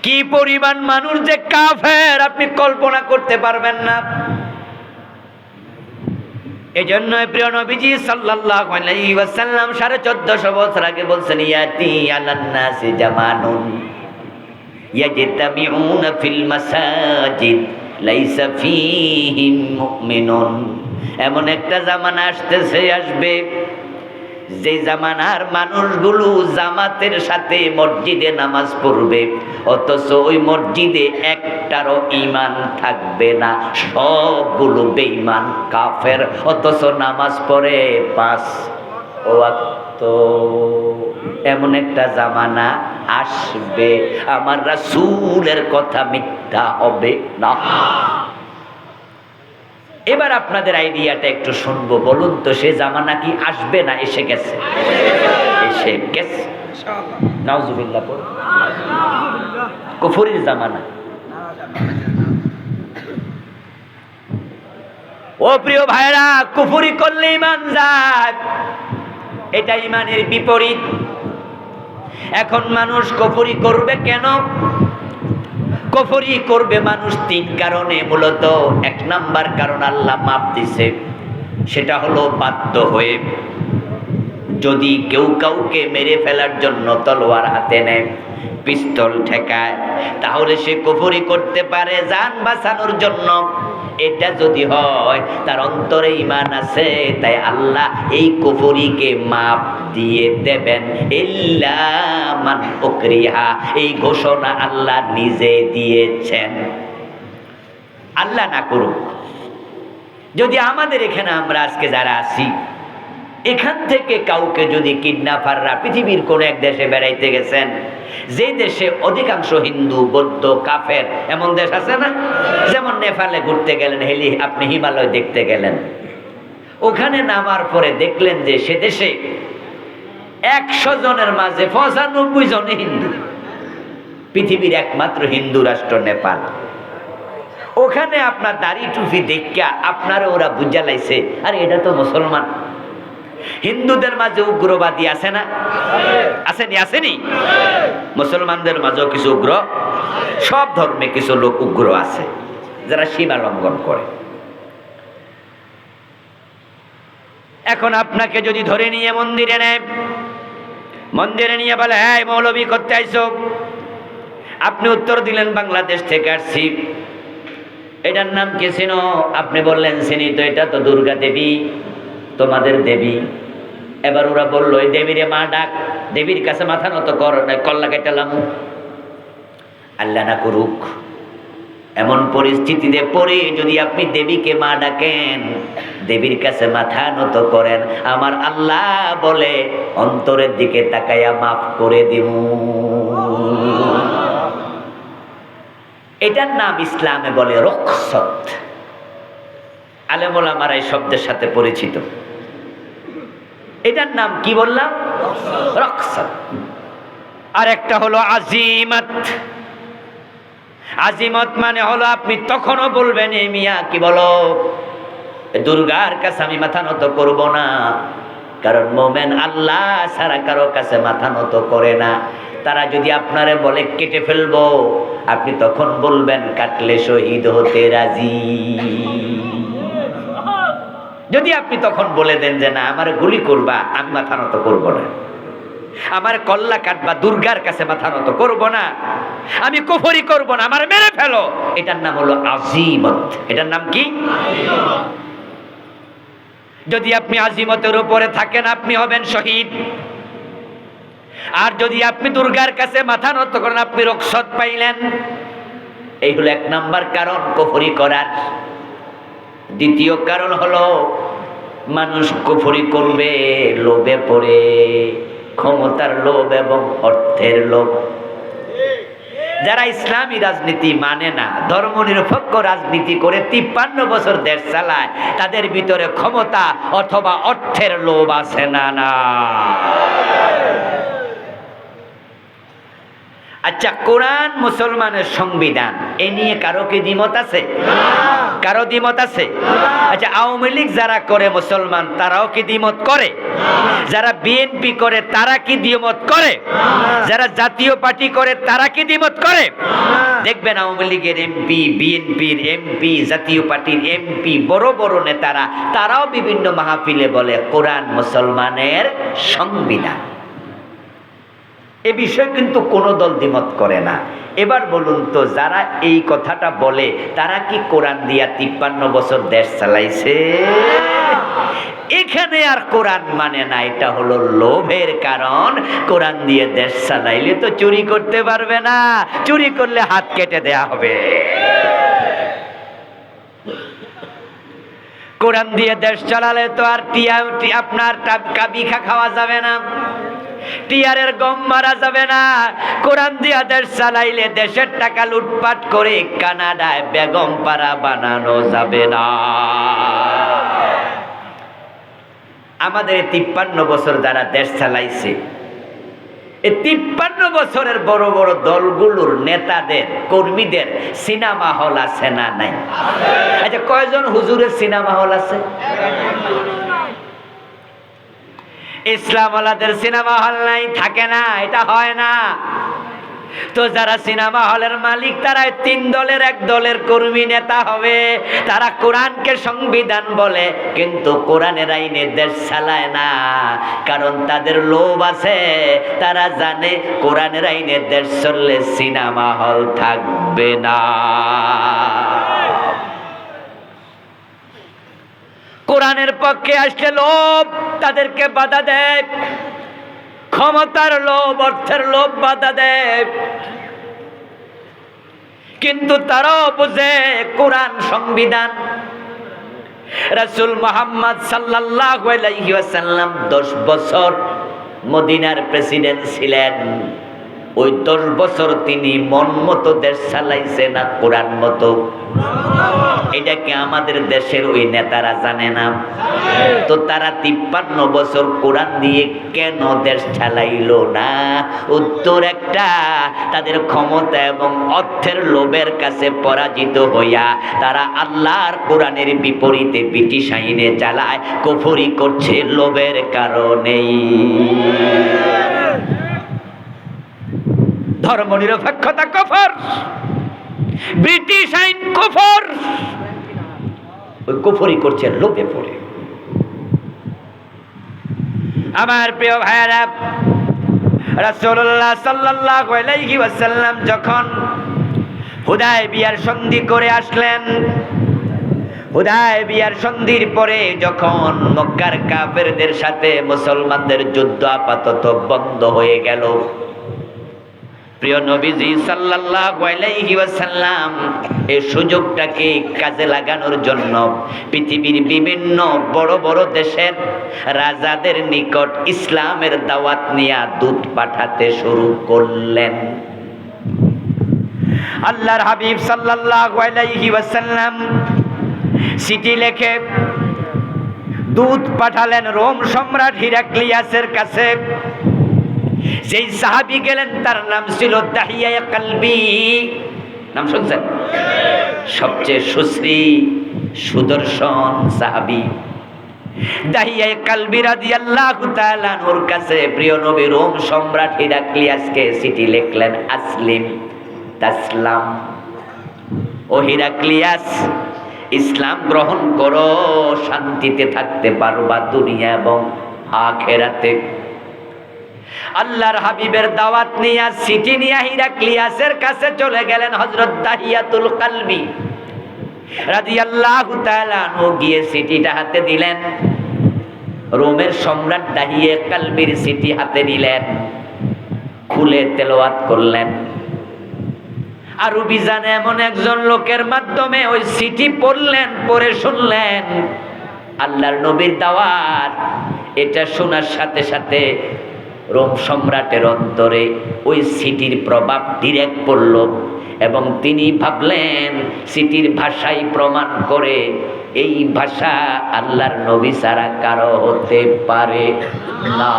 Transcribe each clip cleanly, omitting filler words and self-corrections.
কি পরিমাণ মানুষ যে কাফের আপনি কল্পনা করতে পারবেন না। এজন্য প্রিয় নবীজি সাল্লাল্লাহু আলাইহি ওয়াসাল্লাম 1450 বছর আগে বলছেন, ইয়াতি আলান নাসি জামানুন ইয়াজতামিউনা ফিল মাসাজিদ লাইসা ফীহিম মুমিনুন। এমন একটা জামানা আসবে যে জামানার মানুষগুলো জামাতের সাথে মসজিদে নামাজ পড়বে, অথচ ওই মসজিদে একটারও ঈমান থাকবে না, সবগুলো বেঈমান কাফের, অথচ নামাজ পড়ে 5 ওয়াক্ত। এমন একটা জামানা আসবে, আমার রাসূলের কথা মিথ্যা হবে না। এবার আপনাদের আইডিয়াটা একটু শুনবো। বলুন তো, সে জামানা কি আসবে না এসে গেছে? এসে গেছে ইনশাআল্লাহ। নাউজুবিল্লাহ। কুফরির জামানা। ও প্রিয় ভাইরা, কুফরি করলে ঈমান যায়, এটা ঈমানের বিপরীত। এখন মানুষ কুফরি করবে কেন? কুফরি করবে মানুষ 3 কারণে। মূলত 1 নাম্বার কারণ আল্লাহ মাপ দিছে, সেটা হলো বাধ্য হয়ে। যদি কেউ কাউকে মেরে ফেলার জন্য তলোয়ার হাতে নেয়, পিস্তল ঠেকায়, তাহলে সে কুফরি করতে পারে জান বাঁচানোর জন্য। এটা যদি হয় তার অন্তরে ঈমান আছে, তাই আল্লাহ এই কুফরিকে মাপ দিয়ে দেবেন। ইল্লা মান উকরিহা, এই ঘোষণা আল্লাহ নিজে দিয়েছেন। আল্লাহ না করুক, যদি আমাদের এখানে আমরা আজকে যারা আছি, এখান থেকে কাউকে যদি কিডন্যাপাররা পৃথিবীর কোন এক দেশে বেড়াইতে গেছেন, যে দেশে অধিকাংশ হিন্দু, বৌদ্ধ, কাফের, এমন দেশ আছে না? যেমন নেপালে ঘুরতে গেলেন, আপনি হিমালয় দেখতে গেলেন, ওখানে নামার পরে দেখলেন যে সে দেশে 100 জনের মাঝে 95 জনে হিন্দু। পৃথিবীর একমাত্র হিন্দু রাষ্ট্র নেপাল। ওখানে আপনার দাড়ি টুপি দেখা আপনারা ওরা বুঝা লাইছে, আরে এটা তো মুসলমান। হিন্দুদের মাঝে উগ্রবাদী আছে না? আসেনি? আসেনি? মুসলমানদের মাঝেও কিছু উগ্র, সব ধর্মে কিছু লোক উগ্র আছে যারা সীমা লঙ্ঘন করে। এখন আপনাকে যদি ধরে নিয়ে মন্দিরে নেয়, মন্দিরে নিয়ে বলে, হ্যাঁ মৌলবী করতে আইছো, আপনি উত্তর দিলেন বাংলাদেশ থেকে আসছি, এটার নাম কি চিনো? আপনি বললেন চিনি তো, এটা তো দুর্গা দেবী, তোমাদের দেবী। এবার ওরা বললো, এই দেবীরে মা ডাক, দেবীর কাছে মাথা নত কর, কল্লা কেটালাম। আল্লাহ না করুক এমন পরিস্থিতিতে পড়ে যদি আপনি দেবীকে মা ডাকেন, দেবীর কাছে মাথা নত করেন, আমার আল্লাহ বলে অন্তরের দিকে তাকাইয়া মাফ করে দিব। এটার নাম ইসলামে বলে রুখসত। আলেম ওলামারা এই শব্দের সাথে পরিচিত। এটার নাম কি বললাম? রুখসত। আর একটা হলো আজিমত। আজিমত মানে হলো আপনি তখনও বলবেন, এই মিয়া কি বলো, দুর্গার কাছে আমি মাথা নত করব না, কারণ মোমেন আল্লাহ ছাড়া কারো কাছে মাথা নত করে না। তারা যদি আপনারে বলে কেটে ফেলবো, আপনি তখন বলবেন কাটলে শহীদ হতে রাজি। যদি আপনি তখন বলে দেন যে না, আমার গুলি করবা, আমি মাথা নত করব না, আমার কল্লা কাটবা, দুর্গার কাছে মাথা নত করব না, আমি কুফরি করব না, আমার মেরে ফেলো, এটার নাম হলো আজিমত। এটার নাম কি? যদি আপনি আজিমতের উপরে থাকেন, আপনি হবেন শহীদ। আর যদি আপনি দুর্গার কাছে মাথা নত করেন, আপনি রুখসত পাইলেন। এই হলো 1 নাম্বার কারণ কুফরি করার। দ্বিতীয় কারণ হলো মানুষ কুফরি করবে লোভে পড়ে, ক্ষমতার লোভ এবং অর্থের লোভ। যারা ইসলামী রাজনীতি মানে না, ধর্মনিরপেক্ষ রাজনীতি করে 53 বছর দেশ চালায়, তাদের ভিতরে ক্ষমতা অথবা অর্থের লোভ আছে না? না। আচ্ছা, কোরআন মুসলমানের সংবিধান, এ নিয়ে কারো কি দ্বিমত আছে? কারো দ্বিমত আছে? আচ্ছা, আওয়ামী লীগ যারা করে মুসলমান, তারাও কি দ্বিমত করে? যারা বিএনপি করে তারা কি দ্বিমত করে? যারা জাতীয় পার্টি করে তারা কি দ্বিমত করে? দেখবেন আওয়ামী লীগের এমপি, বিএনপির এমপি, জাতীয় পার্টির এমপি, বড় বড় নেতারা, তারাও বিভিন্ন মাহফিলে বলে কোরআন মুসলমানের সংবিধান। এ বিষয়ে কিন্তু কোনো দল দ্বিমত করে না। এবার বলুন তো, যারা এই কথাটা বলে তারা কি কোরআন দিয়া 53 বছর দেশ চালাইছে? এখানে আর কোরআন মানে না, এটা হলো লোভের কারণ। কোরআন দিয়ে দেশ চালাইলে তো চুরি করতে পারবে না, চুরি করলে হাত কেটে দেয়া হবে। কোরআন দিয়ে দেশ চালালে তো আর আপনার কাবিখা খাওয়া যাবে না, টিয়ারের গম মারা যাবে না। কোরআন দিয়া দেশ চালাইলে দেশের টাকা লুটপাট করে কানাডায় বেগম পাড়া বানানো যাবে না। আমাদের 53 বছর যারা দেশ চালাইছে, এই 53 বছরের বড় বড় দলগুলোর নেতাদের, কর্মীদের সিনেমা হল আছে না নাই? আচ্ছা, কয়জন হুজুরের সিনেমা হল আছে? ইসলাম ওয়ালাদের সিনেমা হল নাই, থাকে না, এটা হয় না। তো যারা সিনেমা হলের মালিক, তারা 3 দলের এক দলের কর্মী নেতা হবে। তারা কোরআনকে সংবিধান বলে, কিন্তু কোরআনের আইনে দেশ চালায় না। কারণ তাদের লোভ আছে, তারা জানে কোরআনের আইনে দেশ চললে সিনেমা হল থাকবে না। কোরআনের পক্ষে আসলে লোভ তাদেরকে বাধা দেয়, ক্ষমতার লোভ, অর্থের লোভ বাধা দেয়। কিন্তু তারাও বুঝে কোরআন সংবিধান। রাসূল মুহাম্মদ সাল্লাল্লাহু আলাইহি ওয়াসাল্লাম 10 বছর মদিনার প্রেসিডেন্ট ছিলেন। ওই 10 বছর তিনি মন মতো দেশ চালাইছে না কোরআন মতো? এটা কি আমাদের দেশের ওই নেতারা জানে না? তো তারা 53 বছর কোরআন দিয়ে কেন দেশ চালাইলো না? উত্তর একটা, তাদের ক্ষমতা এবং অর্থের লোভের কাছে পরাজিত হইয়া তারা আল্লাহর কোরআনের বিপরীতে ব্রিটিশ আইনে চালায়, কুফরি করছে লোভের কারণেই। ধর্মনিরপেক্ষতা কুফর, ব্রিটিশ আইন কুফর, ওই কুফরি করছে লোভে পড়ে। আমার প্রিয় ভাইরা, রাসূলুল্লাহ সাল্লাল্লাহু আলাইহি ওয়াসাল্লাম যখন হুদায়বিয়ার সন্ধি করে আসলেন, হুদায়বিয়ার সন্ধির পরে যখন মক্কার কাফেরদের সাথে মুসলমানদের যুদ্ধ আপাতত বন্ধ হয়ে গেল, প্রিয় নবীজি সাল্লাল্লাহু আলাইহি ওয়াসাল্লাম এই সুযোগটাকে কাজে লাগানোর জন্য পৃথিবীর বিভিন্ন বড় বড় দেশের রাজাদের নিকট ইসলামের দাওয়াত নিয়ে দূত পাঠাতে শুরু করলেন। আল্লাহর হাবিব সাল্লাল্লাহু আলাইহি ওয়াসাল্লাম চিঠি লিখে দূত পাঠালেন রোম সম্রাট হিরাক্লিয়াসের কাছে। যেই সাহাবী গেলেন তার নাম ছিল দাহিয়া কালবি। নাম শুনছেন? সবচেয়ে সুশ্রী সুদর্শন সাহাবী দাহিয়া কালবি রাদিয়াল্লাহু তাআলা ওর কাছে প্রিয় নবী রোম সম্রাট হিরাক্লিয়াসকে চিঠি লিখলেন, আসলিম তাসলাম। ও হিরাক্লিয়াস, ইসলাম গ্রহণ করো, শান্তিতে থাকতে পারবা দুনিয়া এবং আখিরাতে। আল্লাহর হাবিবের দাওয়াত নিয়ে চিঠি নিয়ে হিরাক্লিয়াসের কাছে চলে গেলেন হযরত দাহিয়াতুল কালবি রাদিয়াল্লাহু তাআলা আনহু। গিয়ে চিঠিটা হাতে দিলেন, রোমের সম্রাট দাহিয়া কালবির চিঠি হাতে নিলেন, খুলে তেলাওয়াত করলেন। আরবি জানে এমন একজন লোকের মাধ্যমে ওই চিঠি পড়লেন, পড়ে শুনলেন আল্লাহর নবীর দাওয়াত। এটা শোনার সাথে সাথে রোম সম্রাটের অন্তরে ওই চিঠির প্রভাব ডিরেক্ট পড়ল এবং তিনি ভাবলেন চিঠির ভাষাই প্রমাণ করে এই ভাষা আল্লাহর নবী ছাড়া কারো হতে পারে না।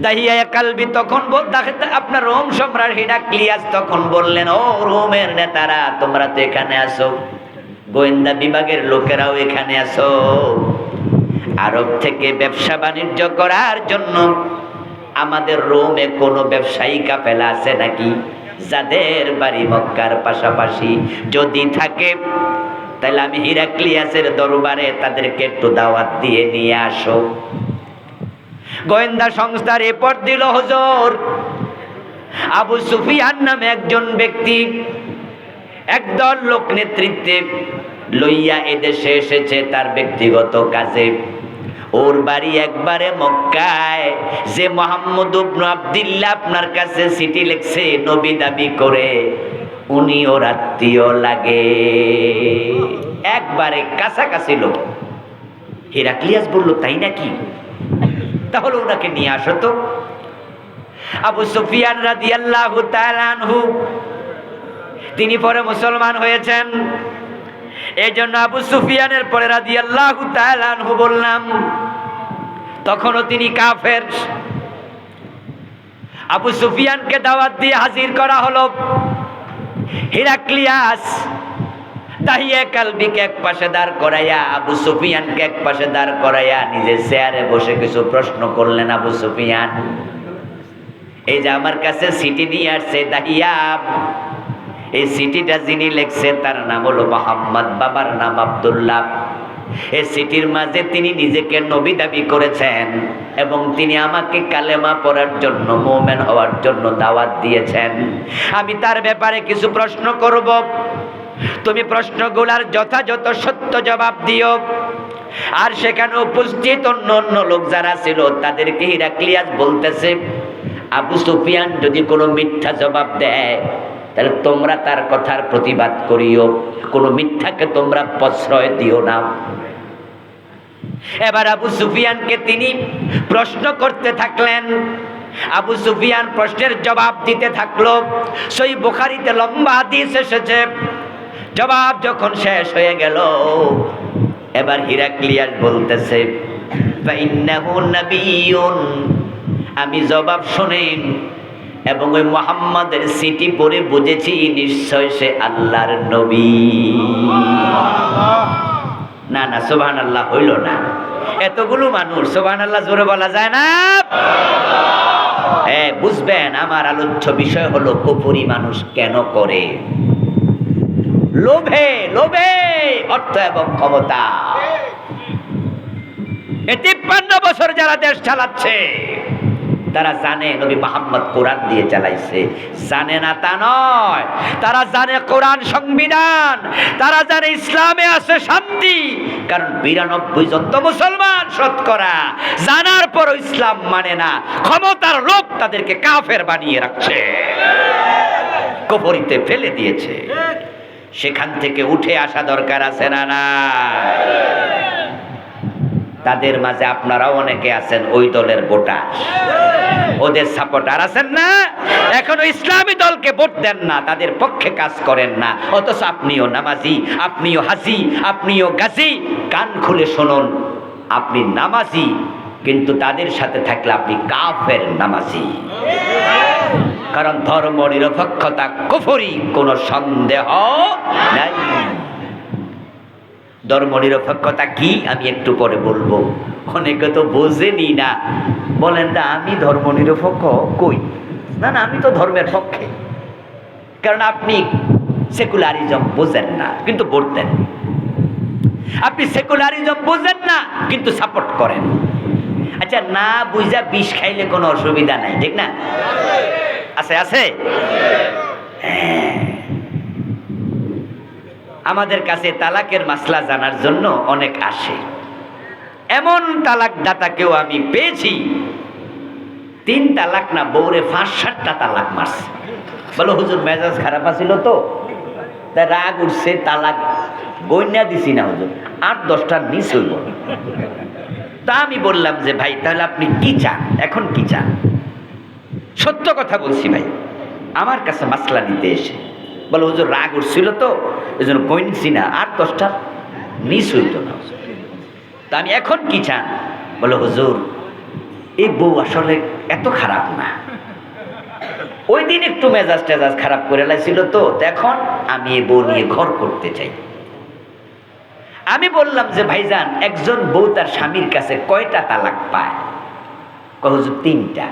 দাহিয়া কালবি তখন আপনার রোম সম্রাট হিরাক্লিয়াস তখন বললেন, ও রোমের নেতারা, তোমরা তো এখানে আসো, গোয়েন্দা বিভাগের লোকেরাও এখানে আসো, আরব থেকে ব্যবসা বাণিজ্য করার জন্য আমাদের রোমে কোনো ব্যবসায়ী কাফেলা আছে নাকি, যাদের বাড়ি মক্কার পাশাপাশি? যদি থাকে তাহলে আমি হিরাক্লিয়াসের দরবারে তাদেরকে একটু দাওয়াত দিয়ে নিয়ে আসো। গোয়েন্দা সংস্থা রিপোর্ট দিল, হুজুর আবু সুফিয়ান নামে একজন ব্যক্তি একদল লোক নেতৃত্বে লইয়া এদেশে এসেছে তার ব্যক্তিগত কাজে। ওর বাড়ি একবারে মক্কায়। যে মুহাম্মদ ইবনে আব্দুল্লাহ আপনার কাছে চিঠি লিখছে নবী দাবি করে, উনি ওর আত্মীয় লাগে, একবারে কাছাকাছি লোক। হিরাক্লিয়াস বলল, তাই নাকি? তাহলে ওনাকে নিয়ে আসো তো। আবু সুফিয়ান রাদিয়াল্লাহু তাআলা আনহু তিনি পরে মুসলমান হয়েছেন। এই জন্য আবু সুফিয়ানের পরে রাদিয়াল্লাহু তাআলা আনহু বললাম, তখনও তিনি কাফের। আবু সুফিয়ানকে দাওয়াত দিয়ে হাজির করা হলো। হিরাক্লিয়াস দাহিয়া কালবিকে এক পাশে দাঁড় করাইয়া, আবু সুফিয়ানকে এক পাশে দাঁড় করাইয়া নিজের চেয়ারে বসে কিছু প্রশ্ন করলেন। আবু সুফিয়ান, এই যে আমার কাছে চিঠি নিয়ে আসছে দাহিয়া, এই চিঠিটা যিনি লিখছে তার নাম হলো মুহাম্মদ, বাবার নাম আব্দুল্লাহ। এই চিঠির মাঝে তিনি নিজেকে নবী দাবি করেছেন এবং তিনি আমাকে কালেমা পড়ার জন্য, মুমিন হওয়ার জন্য দাওয়াত দিয়েছেন। আমি তার ব্যাপারে কিছু প্রশ্ন করব, তুমি প্রশ্নগুলার যথাযথ সত্য জবাব দিও। আর সেখানে উপস্থিত অন্য লোক যারা ছিল তাদেরকে হিরাক্লিয়াস বলতেছে, আবু সুফিয়ান যদি কোনো মিথ্যা জবাব দেয় তাহলে তোমরা তার কথার প্রতিবাদ করিও, কোনো মিথ্যাকে তোমরা প্রশ্রয় দিও না। এবার আবু সুফিয়ানকে তিনি প্রশ্ন করতে থাকলেন। আবু সুফিয়ান প্রশ্নের জবাব দিতে থাকলো। সহিহ বুখারীতে লম্বা হাদিস এসেছে। জবাব যখন শেষ হয়ে গেল, এবার হিরাক্লিয়াস বলতেছে, ফাইন্নাহু নাবিয়্যুন, আমি জবাব শুনেন এবং ওই মুহাম্মাদের চিঠি পড়ে বুঝেছি নিশ্চয় সে আল্লাহর নবী। না না, সুবহানাল্লাহ হইল না। এতগুলো মানুষ সুবহানাল্লাহ জোরে বলা যায় না? হ্যাঁ, বুঝবেন আমার আলোচ্য বিষয় হলো কুফরি মানুষ কেন করে? লোভে লোভে অর্থ এবং ক্ষমতা। এই 53 বছর যারা দেশ চালাচ্ছে তারা জানে নবী মুহাম্মদ কোরআন দিয়ে চালাইছে, জানে না তা নয়। তারা জানে কোরআন সংবিধান, তারা জানে ইসলামে আছে শান্তি। কারণ 92 জন তো মুসলমান শতকরা, জানার পরও ইসলাম মানে না। ক্ষমতার লোভ তাদেরকে কাফের বানিয়ে রাখছে, কুফরিতে ফেলে দিয়েছে। সেখান থেকে উঠে আসা দরকার আছে না না? তাদের মাঝে আপনারাও অনেকে আছেন ওই দলের ভোটার, ওদের সাপোর্টার আছেন না? এখনো ইসলামী দলকে ভোট দেন না, তাদের পক্ষে কাজ করেন না, অথচ আপনিও নামাজি, আপনিও হাজি, আপনিও গাজী। কান খুলে শুনুন, আপনি নামাজি, কিন্তু তাদের সাথে থাকলে আপনি কাফের নামাজি। কারণ ধর্ম নিরপেক্ষতা কুফরি, কোনো সন্দেহ নাই। ধর্ম নিরপেক্ষতা কি আমি একটু পরে বলবো। অনেকে তো বোঝেনি না, বলেন না আমি ধর্ম নিরপেক্ষ কই? না না, আমি তো ধর্মের পক্ষে। কারণ আপনি সেকুলারিজম বোঝেন না কিন্তু ভোট দেন, আপনি সেকুলারিজম বোঝেন না কিন্তু সাপোর্ট করেন। আচ্ছা, না বুঝা বিষ খাইলে কোনো অসুবিধা নাই, ঠিক না? আছে আছে। আমাদের কাছে তালাকের মাসলা জানার জন্য অনেক আসে। এমন তালাক দাতাকেও আমি পেয়েছি 3 তালাক না, বউরে 5-7টা তালাক মারছে। বলো হুজুর মেজাজ খারাপ আছিল তো, তাই রাগ উঠছে, তালাক বইনা দিছি না হুজুর, 8-10টা নিচ হইব। তা আমি বললাম যে ভাই তাহলে আপনি কি চান, এখন কি চান? সত্য কথা বলছি ভাই, আমার কাছে মাসলা নিতে এসে বলো হুজুর রাগ উঠছিল তো এই জন্য কইনছি না, 8-10টা মিস হইত না। তা আমি এখন কি চান? বলো হুজুর এই বউ আসলে এত খারাপ না। ওই দিন একটু মেজাজ টেজাজ খারাপ করে লাইছিল, তো এখন আমি এই বউ নিয়ে ঘর করতে চাই। আমি বললাম যে ভাইজান, একজন বউ তার স্বামীর কাছে কয়টা তালাক পায়? হুজুর 3টা।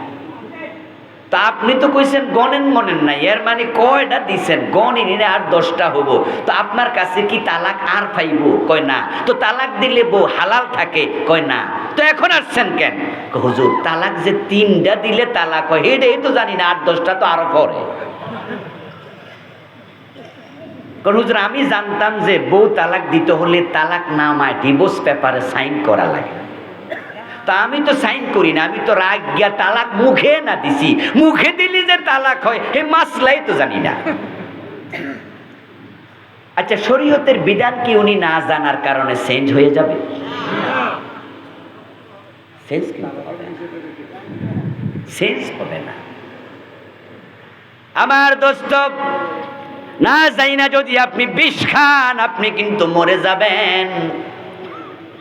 তা আপনি তো কইছেন গণেন মনেন নাই, এর মানে কয়টা দিছেন? গণিনি না, আর 10টা হবো। তো আপনার কাছে কি তালাক আর পাইব? কয় না। তো তালাক দিলে বউ হালাল থাকে? কয় না। তো এখন আসছেন কেন? হুজুর তালাক যে 3টা দিলে তালাক হয়, এটাই তো জানি না, আর 10টা তো আরো পরে। হুজুর আমি জানতাম যে বউ তালাক দিতে হলে তালাক নামায় ডিভোর্স পেপারে সাইন করা লাগে। তা আমি তো সাইন করি না, আমি তো রাগ গিয়া তালাক মুখে না দিছি। মুখে দিলি যে তালাক হয় এই মাসলাই তো জানি না। আচ্ছা, শরীয়তের বিধান কি উনি না জানার কারণে চেঞ্জ হয়ে যাবে? চেঞ্জ হবে না। আমার দোস্ত, না যাই না যদি আপনি বিষ খান, আপনি কিন্তু মরে যাবেন।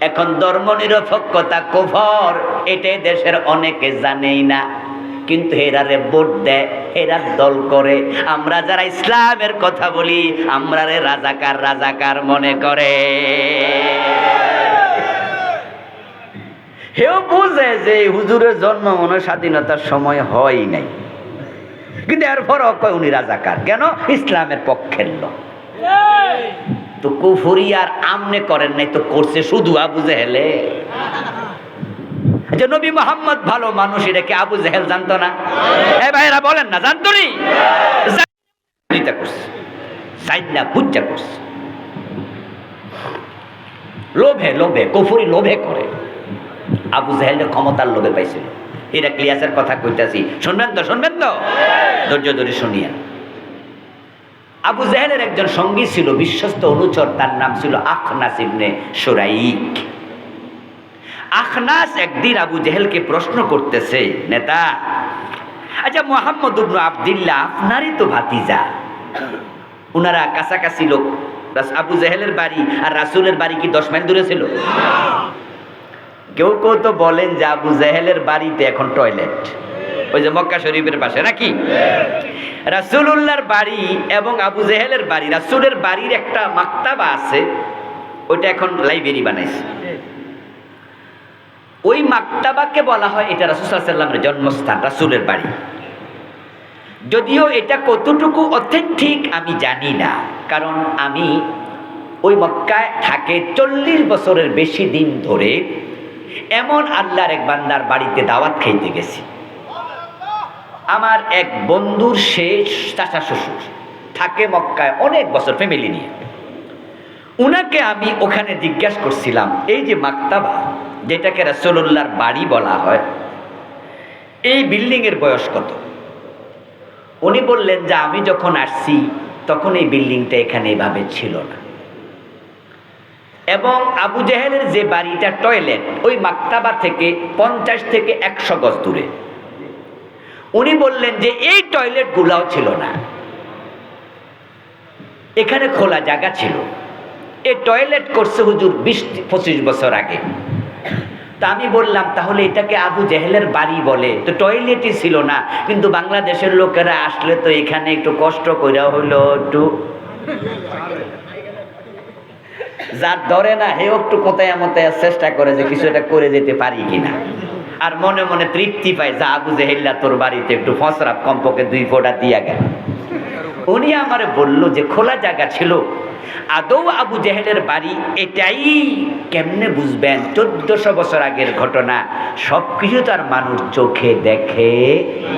এখন ধর্ম নিরপেক্ষতা কুফর, এটাই দেশের অনেকে জানেই না, কিন্তু হেরারে ভোট দেয়, হেরার দল করে। আমরা যারা ইসলামের কথা বলি, আমরা রে রাজাকার রাজাকার মনে করে। হেও বুঝে যে হুজুরের জন্ম মনে স্বাধীনতার সময় হয় নাই, কিন্তু এরপরও কয় উনি রাজাকার। কেন? ইসলামের পক্ষের লোক। তো কুফরি আর আমনে করেন নাই, তো করছে শুধু আবু জেহেলে। যে নবী মোহাম্মদ ভালো মানুষ, এটা কি আবু জেহেল জানতো না? এ ভাইরা বলেন না, জানতো নি? লোভে লোভে কুফরি লোভে করে। আবু জেহেল ক্ষমতার লোভে পাইছিল। এটা ক্লিয়াসের কথা কইতাছি, শুনবেন তো? শুনবেন তো? ধৈর্য ধরে শুনিয়া। আবু জেহেলের একজন সঙ্গী ছিল, বিশ্বস্ত অনুচর, তার নাম ছিল আখনাস ইবনে শুরাইক। আখনাস একদিন আবু জেহেলকে প্রশ্ন করতেছে, নেতা, আচ্ছা মুহাম্মদ ইবনে আব্দুল্লাহ আপনারই তো ভাতিজা, উনারা কাছাকাছি লোক। আবু জেহেলের বাড়ি আর রাসূলের বাড়ি কি 10 মাইল দূরে ছিল? কেউ কেউ তো বলেন যে আবু জেহেলের বাড়িতে এখন টয়লেট, ওই যে মক্কা শরীফের পাশে, নাকি? রাসূলুল্লাহর বাড়ি এবং আবু জেহেলের বাড়ি, রাসূলের বাড়ির একটা মাকতাবা আছে, ওইটা এখন লাইব্রেরি বানাইছে। ওই মাকতাবাকে বলা হয় এটা রাসূল সাল্লাল্লাহু আলাইহি ওয়াসাল্লামের জন্মস্থান, রাসূলের বাড়ি। যদিও এটা কতটুকু অথেন্টিক আমি জানি না, কারণ আমি ওই মক্কায় থাকে 40 বছরের বেশি দিন ধরে এমন আল্লাহর এক বান্দার বাড়িতে দাওয়াত খাইতে গেছি। আমার এক বন্ধুর শেষ চাচা শ্বশুর থাকে মক্কায় অনেক বছর ফ্যামিলি নিয়ে। উনাকে আমি ওখানে জিজ্ঞাসা করছিলাম, এই যে মাকতাবা যেটাকে রাসূলুল্লাহর বাড়ি বলা হয়, এই বিল্ডিংয়ের বয়স কত? উনি বললেন যে আমি যখন আসছি তখন এই বিল্ডিংটা এখানে এভাবে ছিল না, এবং আবু জেহেলের যে বাড়িটা টয়লেট ওই মাকতাবা থেকে 50 থেকে 100 গজ দূরে। উনি বললেন যে এই টয়লেট গুলাও ছিল না, এখানে খোলা জায়গা ছিল। এই টয়লেট করছে হুজুর 20-25 বছর আগে। তা আমি বললাম তাহলে এটাকে আবু জেহেলের বাড়ি বলে, তো টয়লেটই ছিল না, কিন্তু বাংলাদেশের লোকেরা আসলে তো এখানে একটু কষ্ট করে হইলো, একটু যার ধরে না হে একটু কোথায় মতায় চেষ্টা করে যে কিছু একটা করে যেতে পারি কিনা, আর মনে মনে তৃপ্তি পায় যা আবু জেহেল্লা তোর বাড়িতে একটু ফসরাপ কমপক্ষে 2 ফোঁটা দিয়া গেল। উনি আমারে বলল যে খোলা জায়গা ছিল। আদৌ আবু জেহেলের বাড়ি এটাই কেমনে বুঝবেন? 1400 বছর আগের ঘটনা, সবকিছু তার মানুষ চোখে দেখে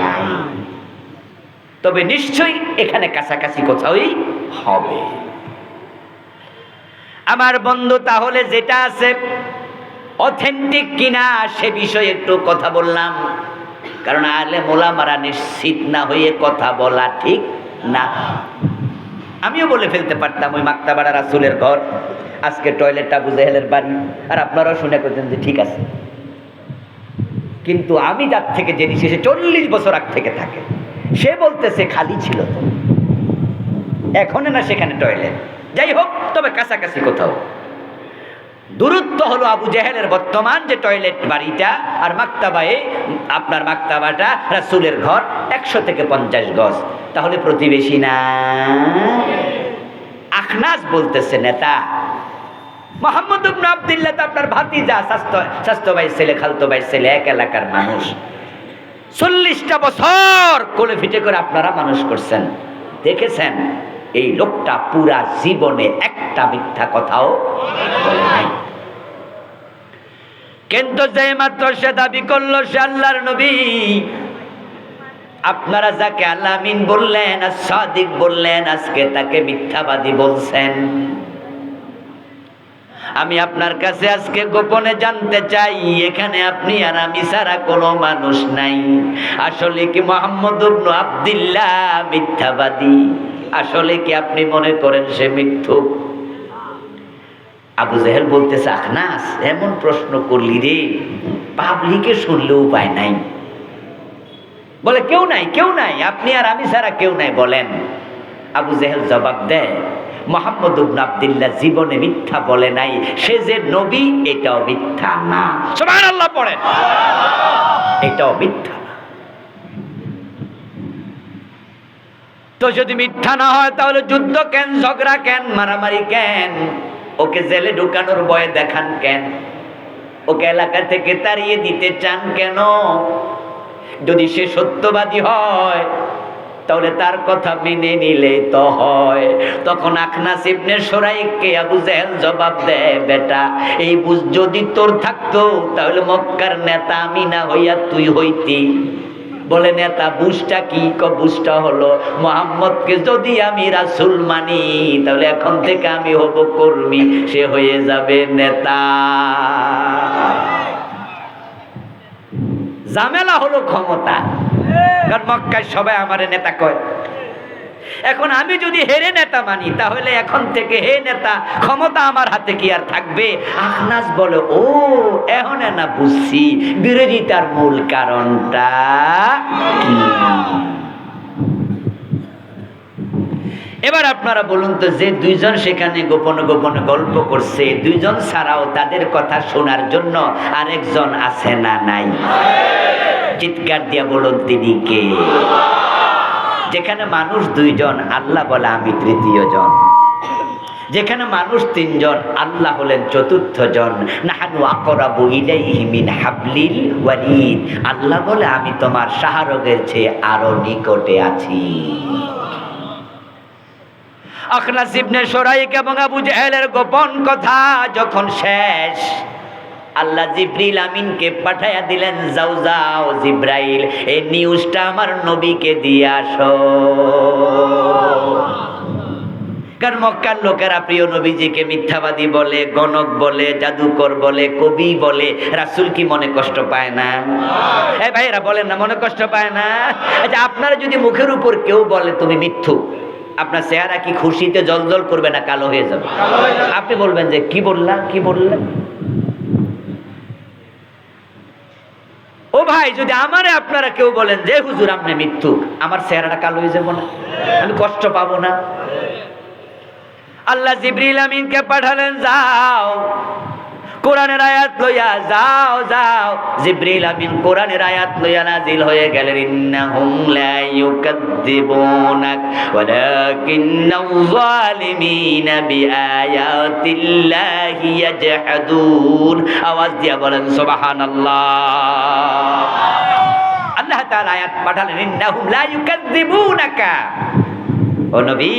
নাই, তবে নিশ্চয়ই এখানে কাছাকাছি কোথাওই হবে। আমার বন্ধু, তাহলে যেটা আছে অথেন্টিক কিনা সে বিষয়ে একটু কথা বললাম, কারণ আলেম ওলামারা নিশ্চিত না হয়ে কথা বলা ঠিক না। আমিও বলে ফেলতে পারতাম ওই মাকতাবাড়া রাসূলের ঘর, আজকে টয়লেটটা আবু জেহেলের বাড়ি, আর আপনারাও শুনে করতেন যে ঠিক আছে। কিন্তু আমি যার থেকে জেনেছি সে 40 বছর আগ থেকে থাকে, সে বলতেছে খালি ছিল তো, এখনো না সেখানে টয়লেট। যাই হোক, তবে কাছাকাছি কোথাও। দূরত্ব হলো আবু জেহেলের বর্তমান যে টয়লেট বাড়িটা আর মাকতাবায়ে আপনার মাকতাবাটা রাসূলের ঘর 100 থেকে 50 গজ, তাহলে প্রতিবেশী না? আখনাস বলতেছে নেতা মুহাম্মদ ইবনে আব্দুল্লাহ তো আপনার ভাতিজা, স্বাস্থ্য ভাই ছেলে, খালতো ভাই ছেলে, এক এলাকার মানুষ। 40টা বছর কোলে ফিটে করে আপনারা মানুষ করছেন, দেখেছেন এই লোকটা পুরা জীবনে একটা মিথ্যা কথাও বলে নাই। কিন্তু যে মাত্র সে দাবি করলো সে আল্লাহর নবী, আপনারা যাকে আল্লাহ আমিন বললেন আর সাদিক বললেন, আজকে তাকে মিথ্যাবাদী বলছেন। আমি আপনার কাছে আজকে গোপনে জানতে চাই, এখানে আপনি আর আমি ছাড়া কোনো মানুষ নাই। আসলে কি মুহাম্মদ ইবনে আব্দুল্লাহ মিথ্যাবাদী? আসলে কি আপনি মনে করেন সে মিথ্যুক? আবু জেহেল বলতেছে, আখনাস এমন প্রশ্ন করলি রে, পাবলিকে শুনলেও উপায় নাই। বলে কেউ নাই, কেউ নাই, আপনি আর আমি ছাড়া কেউ নাই বলেন। আবু জেহেল জবাব দেয়, মুহাম্মদ ইবনে আব্দুল্লাহ জীবনে মিথ্যা বলে নাই, সে যে নবী এটাও মিথ্যা না। সুবহানাল্লাহ পড়েন, এটাও মিথ্যা না। তো যদি মিথ্যা না হয় তাহলে যুদ্ধ কেন, ঝগড়া কেন, মারামারি কেন? ওকে জেলে ঢুকানোর ভয় দেখান কেন? ওকে এলাকা থেকে তাড়িয়ে দিতে চান কেন? যদি সে সত্যবাদী হয় তাহলে তার কথা মেনে নিলে তো হয়। তখন আখনাস ইবনে সুরাইককে আবু জেহেল জবাব দেয়, বেটা এই বুঝ যদি তোর থাকতো তাহলে মক্কার নেতা আমি না হইয়া তুই হইতি। বলে নেতা বুঝটা কি? বুঝটা হলো মুহাম্মদকে যদি আমি রাসূল মানি তাহলে এখন থেকে আমি হব কর্মী, সে হয়ে যাবে নেতা। ঝামেলা হলো ক্ষমতা, কারণ মক্কায় সবাই আমারে নেতা কয়। এখন আমি যদি হেরে নেতা মানি তাহলে এখন থেকে হে নেতা, ক্ষমতা আমার হাতে কি আর থাকবে? আখনাস বলে, ও এখন না বুঝছি বিরোধিতার মূল কারণটা কি। এবার আপনারা বলুন তো, যে দুইজন সেখানে গোপনে গোপনে গল্প করছে, দুইজন ছাড়াও তাদের কথা শোনার জন্য আরেকজন আছে না নাই? চিৎকার দিয়া বলুন তিনি কে? যেখানে মানুষ দুইজন, আল্লাহ বলে আমি তৃতীয় জন। যেখানে মানুষ তিনজন, আল্লাহ হলেন চতুর্থ জন। নাহানু আকরাবু ইলাইহি মিন হাবলিল ওয়ারিদ, আল্লাহ বলে আমি তোমার শাহরগের চেয়ে আরো নিকটে আছি। আখনাস ইবনে সুরাইক এবং আবু জেহেলের গোপন কথা যখন শেষ, আল্লাহ জিব্রাইল আমিনকে পাঠাইয়া দিলেন, যাও যাও জিব্রাইল এই নিউজটা আমার নবীকে দিয়ে আসো। কারণ মক্কার লোকেরা প্রিয় নবীজিকে মিথ্যাবাদী বলে, গণক বলে, জাদুকর বলে, কবি বলে। রাসূল কি মনে কষ্ট পায় না? এই ভাইরা বলেন না, মনে কষ্ট পায় না? আচ্ছা আপনারা যদি মুখের উপর কেউ বলে তুমি মিথ্যুক, আপনার চেহারা কি খুশিতে জলজল করবে না কালো হয়ে যাবে? আপনি বলবেন যে কি বললাম, কি বললেন? ও ভাই, যদি আমারে আপনারা কেউ বলেন যে হুজুর আপনি মিথ্যুক, আমার চেহারাটা কালো হয়ে যাবো না? আমি কষ্ট পাবো না? আল্লাহ জিবরিল আমিনকে পাঠালেন, যাও কোরআনের আয়াত লইয়া যাও যাও। জিবরিল আমিন কোরআনের আয়াত লইয়া নাজিল হয়ে গেলেন, ইন্নাহুম লা ইউকাযযিবুনাক ওয়ালাকিন্নাল যালিমিনা বিআয়াতিল্লাহি ইয়াজহাদুন। আওয়াজ দিয়া বলেন সুবহানাল্লাহ। আল্লাহ তাআলা আয়াত পাঠালেন, ইন্নাহুম লা ইউকাযযিবুনাকা। ও নবী,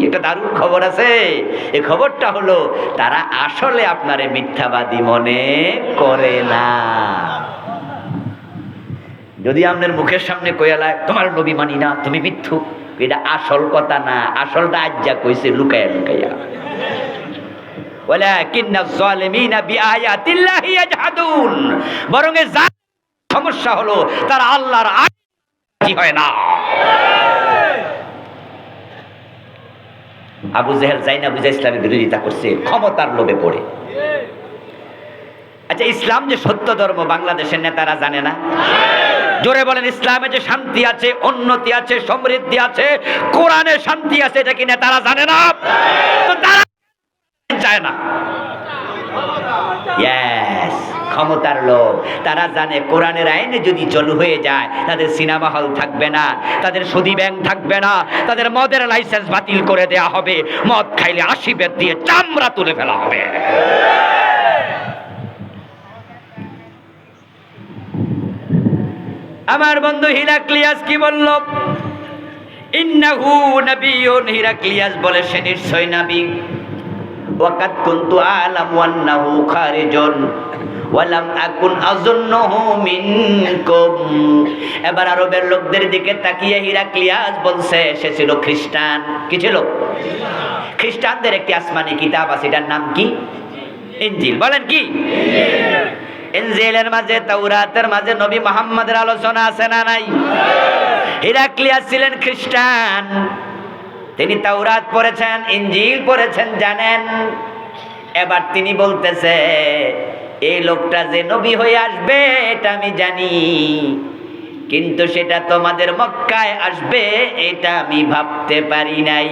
একটা দারুণ খবর আছে। এই খবরটা হলো তারা আসলে আপনারে মিথ্যাবাদী মনে করে না। যদি আপনার মুখের সামনে কইয়ালায় তোমার নবী মানি না, তুমি মিথ্যুক, এটা আসল কথা না। আসলটা আজ্জা কইছে লুকাইয়া লুকাইয়া। ওয়ালাকিন্নাজ যালিমিনা বিআয়াতিল্লাহি ইয়াজহাদুন। বরং এর সমস্যা হলো তারা আল্লাহর আয়াত রাজি হয় না। আবু জেহেল যাইনা বুঝা ইসলামের বিরোধিতা করছে, ক্ষমতার লোভে পড়ে। আচ্ছা ইসলাম যে সত্য ধর্ম বাংলাদেশের নেতারা জানে না? জোরে বলেন, ইসলামে যে শান্তি আছে, উন্নতি আছে, সমৃদ্ধি আছে, কোরআনে শান্তি আছে, এটা কি নেতারা জানে না? তো তারা চায় না। ইয়েস, ক্ষমতার লোভ। তারা জানে কোরআনের আইনে যদি চালু হয়ে যায় তাদের সিনেমা হল থাকবে না, তাদের সুদী ব্যাংক থাকবে না, তাদের মদের লাইসেন্স বাতিল করে দেয়া হবে, মদ খাইলে 80 বেত দিয়ে চামড়া তুলে ফেলা হবে। আমার বন্ধু হিরাক্লিয়াস কি বলল? ইন্নাহু নাবিয়্যুন, হিরাক্লিয়াস বলে সে নিশ্চয় নবী। ওয়াকাদ কুনতু আ'লামু আন্নাহু খারিজুন ওয়ালাম আকুন আযুন্নুহু মিনকুম। এবার আরবের লোকদের দিকে তাকিয়ে হিরাক্লিয়াস বলছে সে ছিল খ্রিস্টান। কি ছিল? খ্রিস্টানদের একটি আসমানি কিতাব আছে, এটার নাম কি? ইনজিল। বলেন কি? ইনজিলের মাঝে, তাওরাতের মাঝে নবী মুহাম্মদের আলোচনা আছে না নাই? হিরাক্লিয়াস ছিলেন খ্রিস্টান, তিনি তাওরাত পড়েছেন, ইনজিল পড়েছেন, জানেন। এবার তিনি বলতেছে এই লোকটা যে নবী হয়ে আসবে এটা আমি জানি, কিন্তু সেটা তোমাদের মক্কায় আসবে এটা আমি ভাবতে পারি নাই।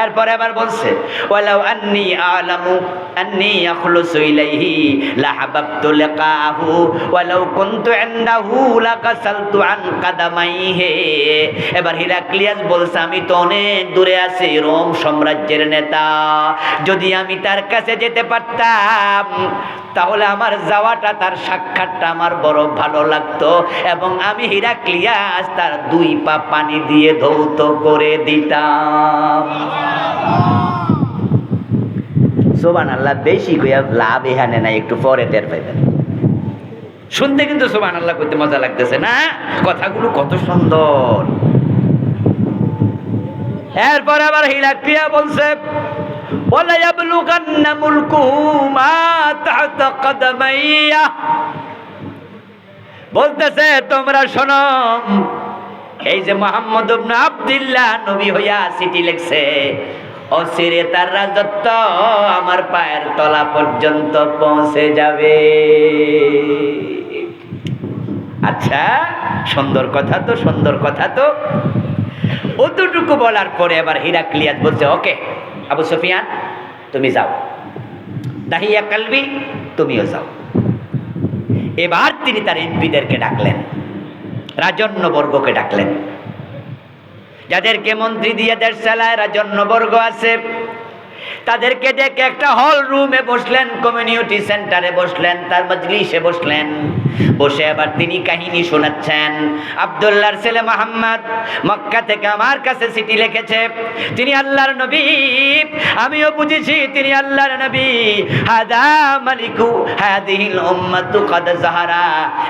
এরপরে আবার বলছে ওয়ালাউ আন্নী আ'লামু আন্নী আখলুসু ইলাইহি লাহাবাবতু লিকাহু ওয়ালাউ কুনতু ইনদাহু লাকাসালতু আন কাদামাইহি। এবার হিরাক্লিয়াস বলছে আমি তো অনেক দূরে আছি, রোম সাম্রাজ্যের নেতা, যদি আমি তার কাছে যেতে পারতাম তাহলে আমার যাওয়াটা, তার সাক্ষাৎটা আমার বড় ভালো লাগতো এবং আমি হিরাক্লিয়াস তার 2 পা পানি দিয়ে ধৌত করে দিতাম। সুবহানাল্লাহ, বেশি কইয়া লাভ এখানে নাই, একটু পরে টের পাইবেন। শুনতে কিন্তু সুবহানাল্লাহ কইতে মজা লাগতেছে না? কথাগুলো কত সুন্দর। এরপর আবার হিরাক্লিয়া বলছে ওয়ালা ইয়াবলুগান্না মুলকুহু মা তাহতা কদমাইয়া। বলতেছে তোমরা শোনো, এই যে মুহাম্মদ ইবনে আব্দুল্লাহ নবী হইয়া চিঠি লিখছে, অচিরে তার রাজত্ব আমার পায়ের তলা পর্যন্ত পৌঁছে যাবে। আচ্ছা, সুন্দর কথা তো, সুন্দর কথা তো। অতটুকু বলার পরে এবার হিরাক্লিয়াস বলছে ওকে আবু সুফিয়ান তুমি যাও, দাহিয়া কালবি তুমিও যাও। এবার তিনি তার এমপিদেরকে ডাকলেন, রাজন্যবর্গকে ডাকলেন, যাদেরকে মন্ত্রী দিয়ে দেশ চালায়, রাজন্যবর্গ আছে, তাদেরকে ডেকে একটা হল রুমে বসলেন, কমিউনিটি সেন্টারে বসলেন, তার মজলিসে বসলেন। বসে আবার তিনি কাহিনী শোনাচ্ছেন। আব্দুল্লাহর ছেলে মুহাম্মদ মক্কা থেকে আমার কাছে চিঠি লিখেছে, তিনি আল্লাহর নবী, আমিও বুঝেছি তিনি আল্লাহর নবী। হাদা মালিকু হাদিহিল উম্মাতু কদ যাহারা।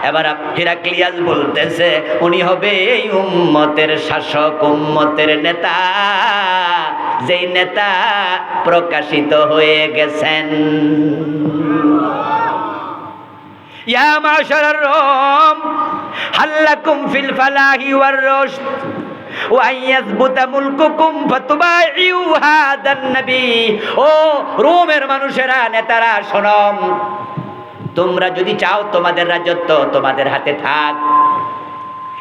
এবার হিরাক্লিয়াস বলতেছে উনি হবে এই উম্মতের শাসক, উম্মতের নেতা, যেই নেতা প্রকাশিত হয়ে গেছেন। ইয়া মাশারার রোম হাল্লাকুম ফিল ফালাহি ওয়ার রশদ ওয়া ইয়াসবুতা মুলকুকুম ফাতুবাইউ হাদান নবী। ও রোমের মানুষেরা, নেতারা, শোনো, তোমরা যদি চাও তোমাদের রাজত্ব তোমাদের হাতে থাক,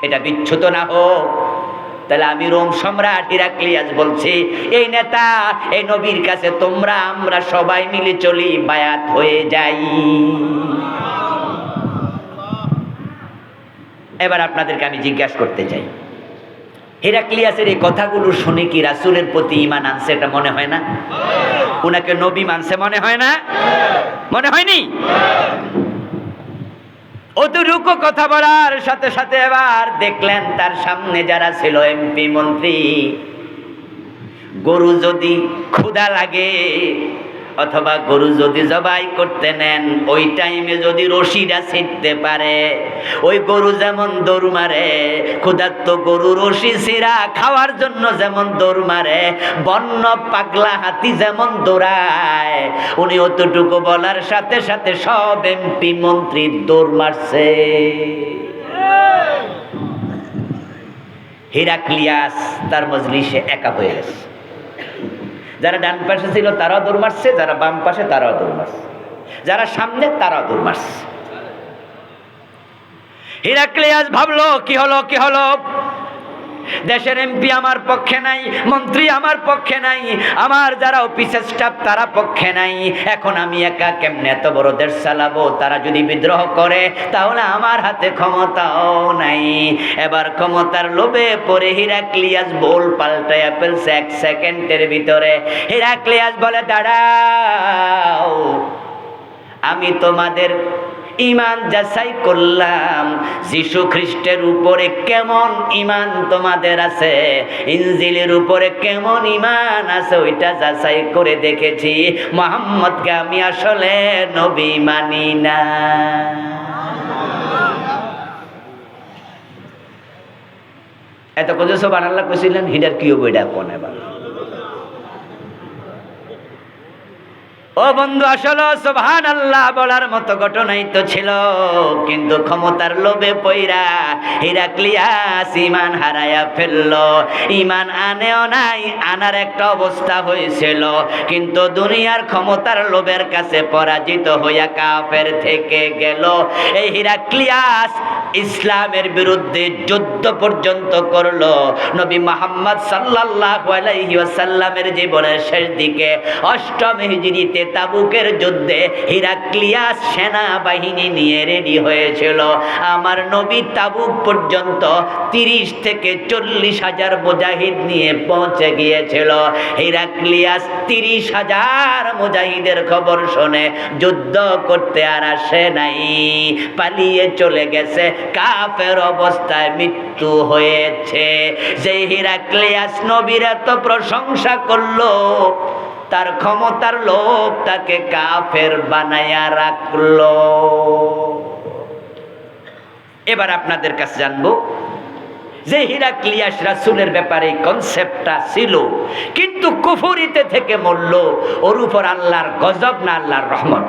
এটা বিচ্যুত না হোক, তাহলে আমি রোম সম্রাট হিরাক্লিয়াস বলছি এই নেতা, এই নবীর কাছে তোমরা আমরা সবাই মিলে চলি, বায়াত হয়ে যাই। এবার আপনাদেরকে আমি জিজ্ঞাসা করতে চাই, হিরাক্লিয়াসের এই কথাগুলো শুনে কি রাসূলের প্রতি ঈমান আনছে? এটা মনে হয় না? উনাকে নবী মানছে মনে হয় না? মনে হয়নি? অতটুকু কথা বলার সাথে সাথে এবার দেখলেন তার সামনে যারা ছিল এমপি মন্ত্রী, গরু যদি ক্ষুধা লাগে অথবা গরু যদি জবাই করতে নেন, ওই টাইমে যদি রশিটা ছিঁড়তে পারে, ওই গরু যেমন দৌড় মারে, ক্ষুধার্ত গরু রশি ছিঁড়া খাওয়ার জন্য যেমন দৌড় মারে, বন্য পাগলা হাতি যেমন দৌড়ায়, উনি অতটুকু বলার সাথে সাথে সব এমপি মন্ত্রী দৌড় মারছে। হিরাক্লিয়াস তার মজলিসে একা হয়ে গেছে। যারা ডান পাশে ছিল তারাও দৌড় মারছে, যারা বাম পাশে তারাও দৌড় মারছে, যারা সামনে তারাও দৌড় মারছে। হিরাক্লিয়াস ভাবলো কি হলো, কি হলো? দেশের এমপি আমার পক্ষে নাই, মন্ত্রী আমার পক্ষে নাই, আমার যারা অফিসের স্টাফ তারা পক্ষে নাই। এখন আমি একা কেমনে এত বড় দেশ চালাবো? তারা যদি বিদ্রোহ করে তাহলে আমার হাতে ক্ষমতাও নাই। এবার ক্ষমতার লোভে পড়ে হিরাক্লিয়াস বল পাল্টায়া ফেলছে 1 সেকেন্ডের ভিতরে। হিরাক্লিয়াস বলে, দাঁড়াও, আমি তোমাদের ঈমান যাচাই করলাম, যীশু খ্রিস্টের উপরে কেমন ঈমান তোমাদের আছে, ইনজিলের উপরে কেমন ঈমান আছে ওইটা যাচাই করে দেখেছি। মুহাম্মদকে আমি আসলে নবী মানি না। এত কথা সুবহানাল্লাহ কইছিলেন, হিডার কি হবে এটা কোন? এবার ও বন্ধু, আসলে সুবহানাল্লাহ বলার মতো ঘটনাই তো ছিল, কিন্তু ক্ষমতার লোভে পইরা হিরাক্লিয়াস ঈমান হারায়া ফেলল। ঈমান আনেও নাই, আনার একটা অবস্থা হয়েছিল, কিন্তু দুনিয়ার ক্ষমতার লোভের কাছে পরাজিত হইয়া কাফের থেকে গেল। এই হিরাক্লিয়াস ইসলামের বিরুদ্ধে যুদ্ধ পর্যন্ত করলো। নবী মুহাম্মদ সাল্লাল্লাহু আলাইহি ওয়াসাল্লামের জীবনের শেষ দিকে 8ম হিজরিতে তাবুকের যুদ্ধে হিরাক্লিয়াস সেনাবাহিনী নিয়ে রেডি হয়েছিল। আমার নবী তাবুক পর্যন্ত 30 থেকে 40,000 মুজাহিদ নিয়ে পৌঁছে গিয়েছিল। হিরাক্লিয়াস 30,000 মুজাহিদের খবর শুনে যুদ্ধ করতে আর আসে নাই, পালিয়ে চলে গেছে। কাফের অবস্থায় মৃত্যু হয়েছে। যে হিরাক্লিয়াস নবীর এত প্রশংসা করলো, তার ক্ষমতার লোভ তাকে কাফের বানায়া রাখলো। এবার আপনাদের কাছে জানবো যে হিরাক্লিয়াস রাসূলের ব্যাপারে কনসেপ্টটা ছিল, কিন্তু কুফরিতে থেকে মরল। ওর উপর আল্লাহর গজব না আল্লাহর রহমত?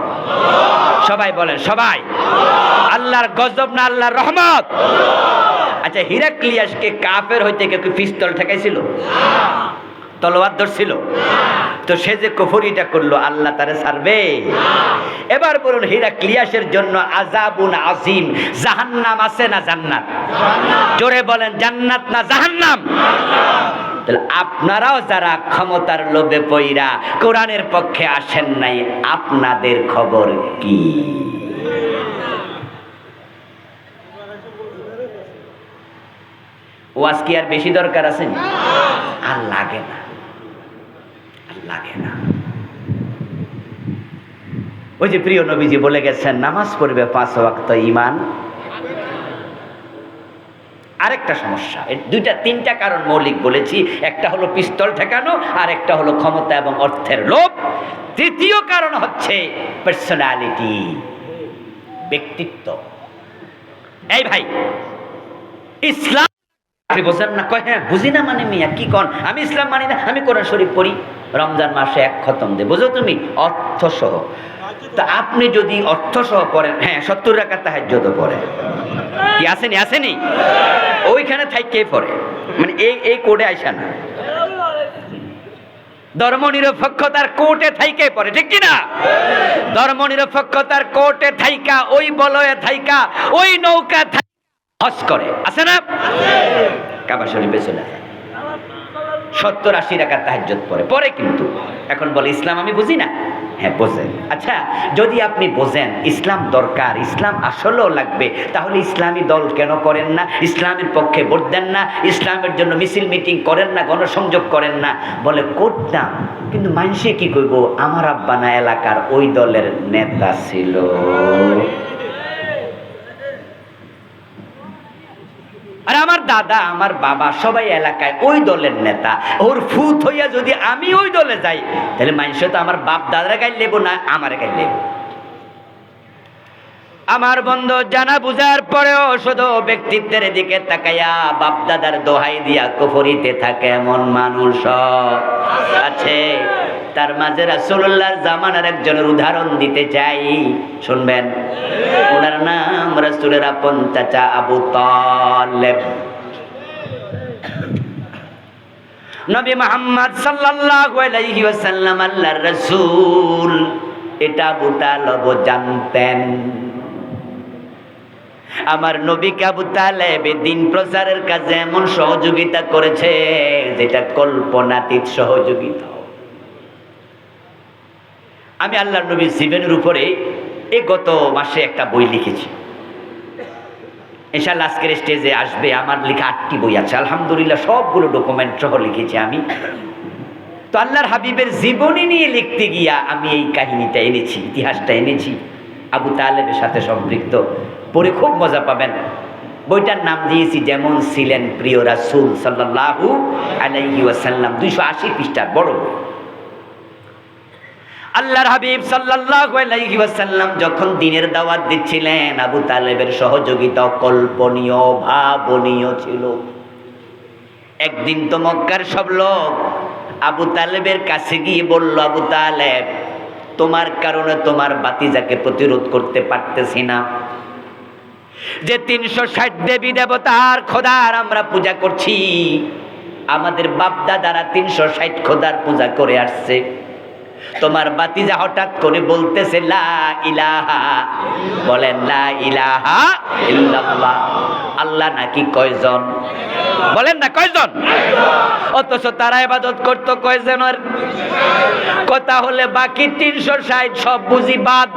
সবাই বলেন, সবাই। আল্লাহর গজব না আল্লাহর রহমত? আচ্ছা, হিরাক্লিয়াসকে কাফের হইতে কেউ পিস্তল ঠেকাইছিল? তলোয়ার ধরছিল? তো সে যে কুফরিটা করলো, আল্লাহ তারে ছাড়বে? এবার বলুন, হিরাক্লিয়াসের জন্য আযাবুন আযীম, জাহান্নাম আছে না জান্নাত? জোরে বলেন, জান্নাত না জাহান্নাম? তাহলে আপনারাও যারা ক্ষমতার লোভে পইরা কোরআনের পক্ষে আসেন নাই, আপনাদের খবর কি? ওয়াজ কি আর বেশি দরকার আছে? আর লাগে না, লাগে না। ওই যে প্রিয় নবীজি বলে গেছেন, নামাজ পড়বে 5 ওয়াক্ত, ঈমান। আরেকটা সমস্যা, 2-3টা কারণ মৌলিক বলেছি। একটা হলো পিস্তল ঠেকানো, আর একটা হলো ক্ষমতা এবং অর্থের লোভ। তৃতীয় কারণ হচ্ছে পার্সোনালিটি, ব্যক্তিত্ব। এই ভাই, ইসলাম আপনি বোঝেন না? কয় হ্যাঁ বুঝি না মানে মিয়া কি কন? আমি ইসলাম মানি না, আমি কোরআন শরীফ পড়ি, রমজান মাসে 1 খতম দে। বুঝো তুমি? অর্থ সহ। তা আপনি যদি অর্থ সহ পড়েন, হ্যাঁ 70 রাকাত তাহাজ্জুদও পড়েন, কি আসেনি? আসেনি? ওইখানে থাইকে পড়ে, মানে এই কোডে আইসা না, ধর্মনিরপেক্ষতার কোর্টে থাইকে পড়ে, ঠিক কি না? ধর্মনিরপেক্ষতার কোর্টে থাইকা, ওই বলয়ে থাইকা, ওই নৌকা হজ করে, আছে না? কাবা শরীফে চলে যায়, 70-80 রাকাত তাহাজ্জুদ পড়ে, কিন্তু এখন বলে ইসলাম আমি বুঝি না। হ্যাঁ বোঝেন। আচ্ছা, যদি আপনি বোঝেন ইসলাম দরকার, ইসলাম আসলেও লাগবে, তাহলে ইসলামী দল কেন করেন না? ইসলামের পক্ষে ভোট দেন না? ইসলামের জন্য মিছিল মিটিং করেন না? গণসংযোগ করেন না? বলে করতাম, কিন্তু মানুষে কি কইব, আমার আব্বা না এলাকার ওই দলের নেতা ছিল। আর আমার দাদা, আমার বাবা সবাই এলাকায় ওই দলের নেতা। ওর ফুত হইয়া যদি আমি ওই দলে যাই, তাহলে মানুষ তো আমার বাপ দাদারা গাইল লেব না আমার গাইল লেব। আমার বন্ধু, জানা বুঝার পরেও শুধু ব্যক্তিত্বের দিকে তাকাইয়া বাপ দাদার দোহাই দিয়া কুফরিতে থাকে এমন মানুষ আছে। তার মাঝে রাসূলুল্লাহর জামানার একজনের উদাহরণ দিতে চাই, শুনবেন। ওনার নাম রাসূলের আপন চাচা আবু তালেব। নবী মুহাম্মদ সাল্লাল্লাহু আলাইহি ওয়াসাল্লাম আল্লাহর রাসূল, এটা আবু তালেব জানতেন। আমার নবীকে আবু তালেব দিন প্রচারের কাজে এমন সহযোগিতা করেছে যেটা কল্পনাতীত সহযোগিতা। আমি আল্লাহর নবীর জীবনের উপরে এই গত মাসে একটা বই লিখেছি, ইনশাআল্লাহ আজকের স্টেজে আসবে। আমার লেখা 8টি বই আছে, আলহামদুলিল্লাহ সবগুলো ডকুমেন্ট সহ লিখেছি আমি। তো আল্লাহর হাবিবের জীবনী নিয়ে লিখতে গিয়া আমি এই কাহিনীটা এনেছি, ইতিহাসটা এনেছি আবু তালেবের সাথে সম্পৃক্ত। পড়ে খুব মজা পাবেন। বইটার নাম দিয়েছি যেমন ছিলেন প্রিয় রাসূল সাল্লাল্লাহু আলাইহি ওয়াসাল্লাম। 280 পৃষ্ঠার বড় বই। আল্লাহর হাবিব সাল্লাল্লাহু আলাইহি ওয়াসাল্লাম যখন দ্বীনের দাওয়াত দিচ্ছিলেন, আবু তালেবের সহযোগিতা কল্পনীয়, ভাবনীয় ছিল। একদিন তো মক্কার সব লোক আবু তালেবের কাছে গিয়ে বলল, আবু তালেব, তোমার কারণে তোমার ভাতিজাকে প্রতিরোধ করতে পারতেছি না। যে 360 দেবী দেবতার খোদার আমরা পূজা করছি, আমাদের বাপ দাদারা 360 খোদার পূজা করে আসছে। তোমার ভাতিজা হঠাৎ করে বলতেছে লা ইলাহা, বলেন লা ইলাহা ইল্লাল্লাহ। আল্লাহ নাকি কয়জন? বলেন না কয়জন? অথচ তারা ইবাদত করতো কয়জনের? কথা হলে বাকি 360 সব বুঝি বাদ।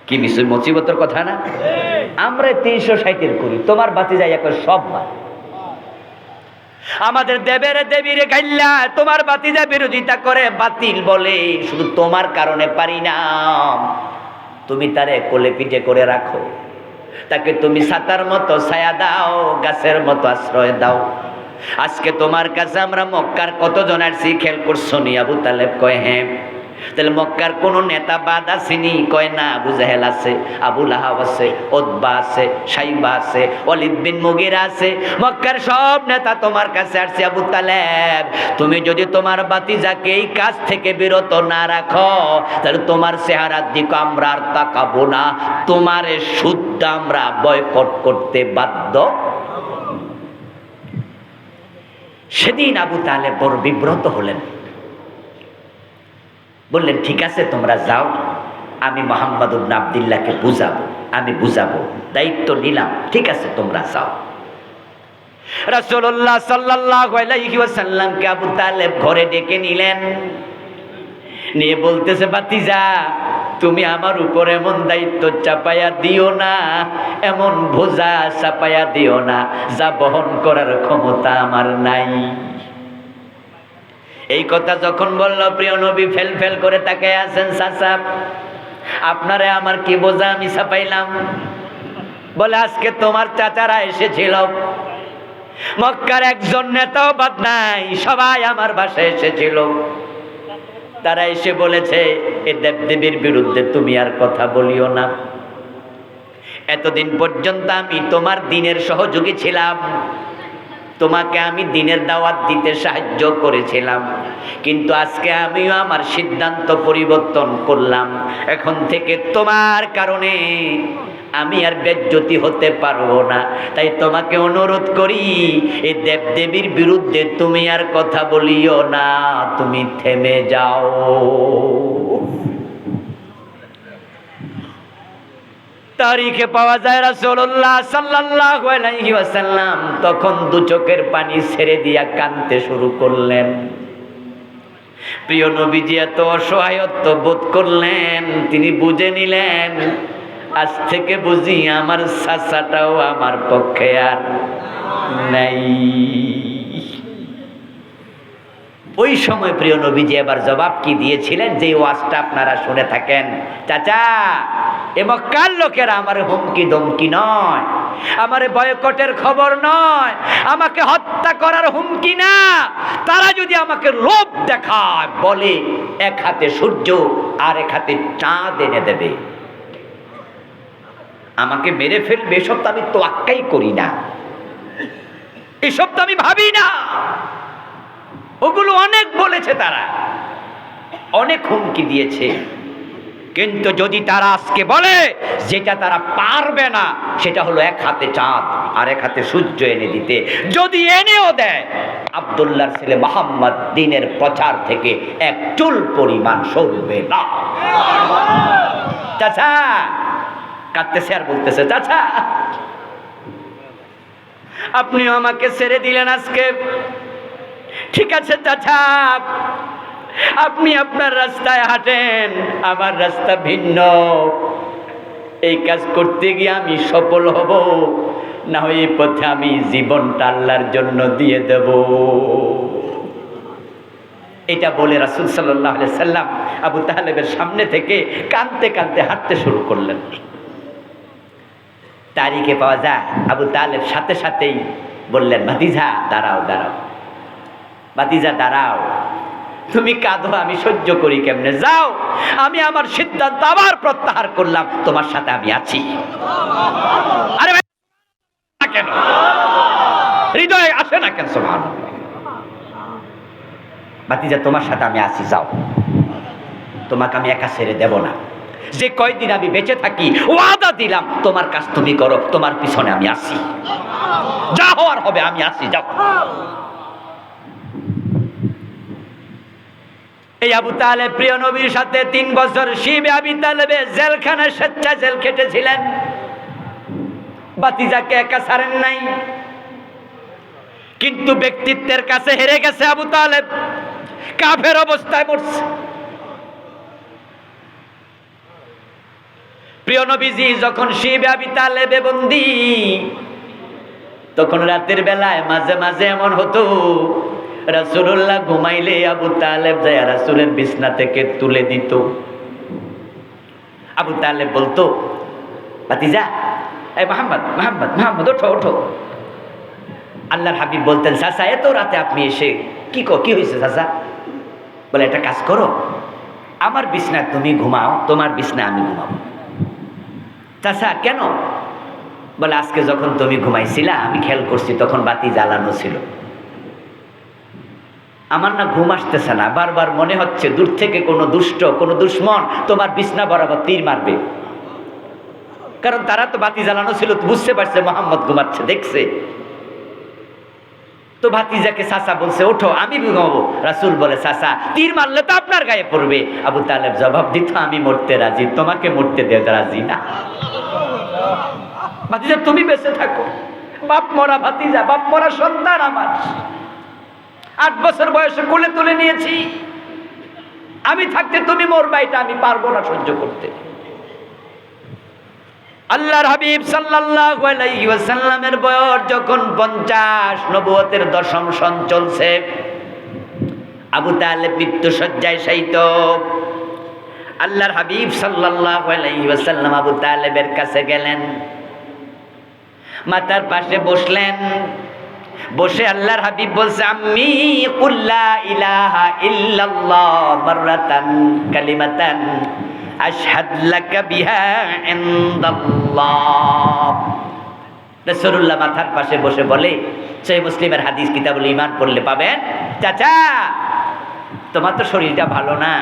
কি বিষয় মুসিবতের কথা না? আমরা 360 করি, তোমার ভাতিজা এখন সব বাদ। আমাদের দেবের দেবীর গাইল্লা তোমার ভাতিজা বিরোধিতা করে, বাতিল বলে, শুধু তোমার কারণে পারি না। তুমি তারে কোলে পিঠে করে রাখো, তাকে তুমি ছাতার মতো ছায়া দাও, গাছের মতো আশ্রয় দাও। আজকে তোমার কাছে আমরা মক্কার কতজন আসছি খেয়াল করছো নি? আবু তালেব কয় হ্যাঁ। তাহলে মক্কার কোন নেতা বাদ আসেনি? কয় না। আবু জাহেল আছে, আবু লাহাব আছে, উতবা আছে, সাইবা আছে, ওয়ালিদ বিন মুগিরা আছে। মক্কার সব নেতা তোমার কাছে আসছে। আবু তালেব, তুমি যদি তোমার ভাতিজাকে এই কাজ থেকে বিরত না রাখো, তাহলে তোমার চেহারার দিকে আমরা আর তাকাবো না, তোমার শুদ্ধ আমরা বয়কট করতে বাধ্য। সেদিন আবু তালেব বড় বিব্রত হলেন। বললেন ঠিক আছে তোমরা যাও, আমি মুহাম্মদ ইবনে আব্দুল্লাহকে বুঝাবো, আমি বুঝাবো, দায়িত্ব নিলাম, ঠিক আছে তোমরা যাও। রাসূলুল্লাহ সাল্লাল্লাহু আলাইহি ওয়াসাল্লামকে আবু তালেব ঘরে ডেকে নিলেন, নিয়ে বলতেছে ভাতিজা, তুমি আমার উপর এমন দায়িত্ব চাপায়া দিও না, এমন বোঝা চাপায়া দিও না যা বহন করার ক্ষমতা আমার নাই। এই কথা যখন বলল, প্রিয় নবী ফেল ফেল করে তাকায় আছেন। চাচা, আপনারে আমার কি বোঝা আমি চাপাইলাম? বলে আজকে তোমার চাচারা এসেছিল, মক্কার একজন নেতাও বাদ নাই, সবাই আমার বাসায় এসেছিল। তারা এসে বলেছে এ দেবদেবীর বিরুদ্ধে তুমি আর কথা বলিও না। এতদিন পর্যন্ত আমি তোমার দ্বীনের সহযোগী ছিলাম, তোমাকে আমি দ্বীনের দাওয়াত দিতে সাহায্য করেছিলাম, কিন্তু আজকে আমিও আমার সিদ্ধান্ত পরিবর্তন করলাম। এখন থেকে তোমার কারণে আমি আর বেজ্জতি হতে পারবো না। তাই তোমাকে অনুরোধ করি, এই দেবদেবীর বিরুদ্ধে তুমি আর কথা বলিও না, তুমি থেমে যাও। তারিখে পাওয়া যায় রাসূলুল্লাহ সাল্লাল্লাহু আলাইহি ওয়াসাল্লাম তখন দু চোখের পানি ছেড়ে দিয়া কাঁদতে শুরু করলেন। প্রিয় নবীজি এত অসহায়ত্ব বোধ করলেন, তিনি বুঝে নিলেন আজ থেকে বুঝি আমার চাচাটাও আমার পক্ষে আর নাই। ওই সময় প্রিয় নবীজি এবার জবাব কি দিয়েছিলেন, যে ওয়াজটা আপনারা শুনে থাকেন, চাচা এ মক্কার লোকেরা আমার হুমকি ধমকি নয়, আমার বয়কটের খবর নয়, আমাকে হত্যা করার হুমকি না। তারা যদি আমাকে লোভ দেখায়, বলে এক হাতে সূর্য আর এক হাতে চাঁদ এনে দেবে, আমাকে মেরে ফেলবে, এসব তো আমি তোয়াক্কাই করি না, এসব তো আমি ভাবি না। ওগুলো অনেক বলেছে, তারা অনেক হুমকি দিয়েছে, কিন্তু যদি তারা আজকে বলে যেটা তারা পারবে না, সেটা হলো এক হাতে চাঁদ আর এক হাতে সূর্য এনে দিতে, যদি এনেও দেয়, আব্দুল্লাহর ছেলে মুহাম্মদ দ্বীনের প্রচার থেকে এক চুল পরিমাণ সরবে না। চাচা কাঁদতেছে আর বলতেছে, চাচা আপনিও আমাকে ছেড়ে দিলেন আজকে, ঠিক আছে চাচা, আপনি আপনার রাস্তায় হাঁটেন, আমার রাস্তা ভিন্ন, এই কাজ করতে গিয়ে আমি সফল হব, না হয় এই পথে আমি জীবনটা আল্লাহর জন্য দিয়ে দেব। এটা বলে রাসূল সাল্লাল্লাহু আলাইহি সাল্লাম আবু তালেবের সামনে থেকে কাঁদতে কাঁদতে হাঁটতে শুরু করলেন। তারিখে পাওয়া যায় আবু তালেব সাথে সাথেই বললেন, ভাতিজা দাঁড়াও দাঁড়াও, ভাতিজা দাঁড়াও, তুমি কাঁদো আমি সহ্য করি কেমনে, যাও, আমি আমার সিদ্ধান্ত আবার প্রত্যাহার করলাম, তোমার সাথে আমি আছি। আরে ভাই কেন হৃদয়ে আসে না কেন? সুবহানাল্লাহ। ভাতিজা তোমার সাথে আমি আছি, যাও, তোমাকে আমি একা ছেড়ে দেব না, যে কয়দিন আমি বেঁচে থাকি ওয়াদা দিলাম তোমার কাজ তুমি করো, তোমার পিছনে আমি আছি, যা হওয়ার হবে আমি আছি, যাও। এই আবু তালেব প্রিয় নবীর সাথে 3 বছর শিবে আবি তালেবে জেলখানায় স্বেচ্ছায় জেল খেটেছিলেন, ভাতিজাকে একা ছাড়েন নাই, কিন্তু ব্যক্তিত্বের কাছে হেরে গেছে আবু তালেব, কাফের অবস্থায় মরছে। প্রিয় নবীজি যখন শিবে আবি তালেবে বন্দী, তখন রাতের বেলায় মাঝে মাঝে এমন হতো রাসূলুল্লাহ ঘুমাইলে আবু তালেব যায় রাসূলের বিছনা থেকে তুলে দিত। আবু তালেব বলতো, ভাতিজা এই মুহাম্মদ মুহাম্মদ মুহাম্মদ ওঠো ওঠো। আল্লাহর হাবিব বলতেন, চাচা এত রাতে আপনি এসে কি হয়েছে চাচা? বলে একটা কাজ করো, আমার বিছনায় তুমি ঘুমাও, তোমার বিছনায় আমি ঘুমাবো। চাচা কেন? বলে আজকে যখন তুমি ঘুমাইছিলা আমি খেয়াল করছি তখন বাতি জ্বালানো ছিল, আমার না ঘুম আসতেছে না, বারবার মনে হচ্ছে দূর থেকে কোনো দুষ্ট কোনো দুশ্মন তোমার বিছনা বরাবর তীর মারবে, কারণ তারা তো বাতি জ্বালানো ছিল, বুঝতে পারছে মোহাম্মদ ঘুমাচ্ছে, দেখছে তো। ভাতিজাকে চাচা বলছে ওঠো আমি ঘুমাবো। রাসূল বলে, চাচা তীর মারলে তো আপনার গায়ে পড়বে। আবু তালেব জবাব দিত, আমি মরতে রাজি, তোমাকে মরতে দিতে রাজি না। ভাতিজা তুমি বেঁচে থাকো, বাপ মরা ভাতিজা, বাপ মরা সন্তান আমার, 8 বছর বয়সে কোলে তুলে নিয়েছি, আমি থাকতে তুমি মরবা, এটা আমি পারবো না সহ্য করতে। আল্লাহর হাবিব সাল্লাল্লাহু আলাইহি ওয়াসাল্লামের বয়স যখন 50, নবুয়তের 10ম সন চলছে, আবু তালেব মৃত্যু শয্যায় শায়িত। আল্লাহর হাবিব সাল্লাল্লাহু আলাইহি ওয়াসাল্লাম আবু তালেবের কাছে গেলেন, মাথার পাশে বসলেন, বসে আল্লাহর হাবিব বলছে, আম্মি কুল লা ইলাহা ইল্লাল্লাহ মাররাতান কালিমাতান আশহাদ লাকা বিহা ইনদাল্লাহ। রাসূলুল্লাহ মাথার পাশে বসে বলে, সহিহ মুসলিমের হাদিস কিতাবুল ঈমান পড়লে পাবেন, চাচা তোমার তো শরীরটা ভালো না,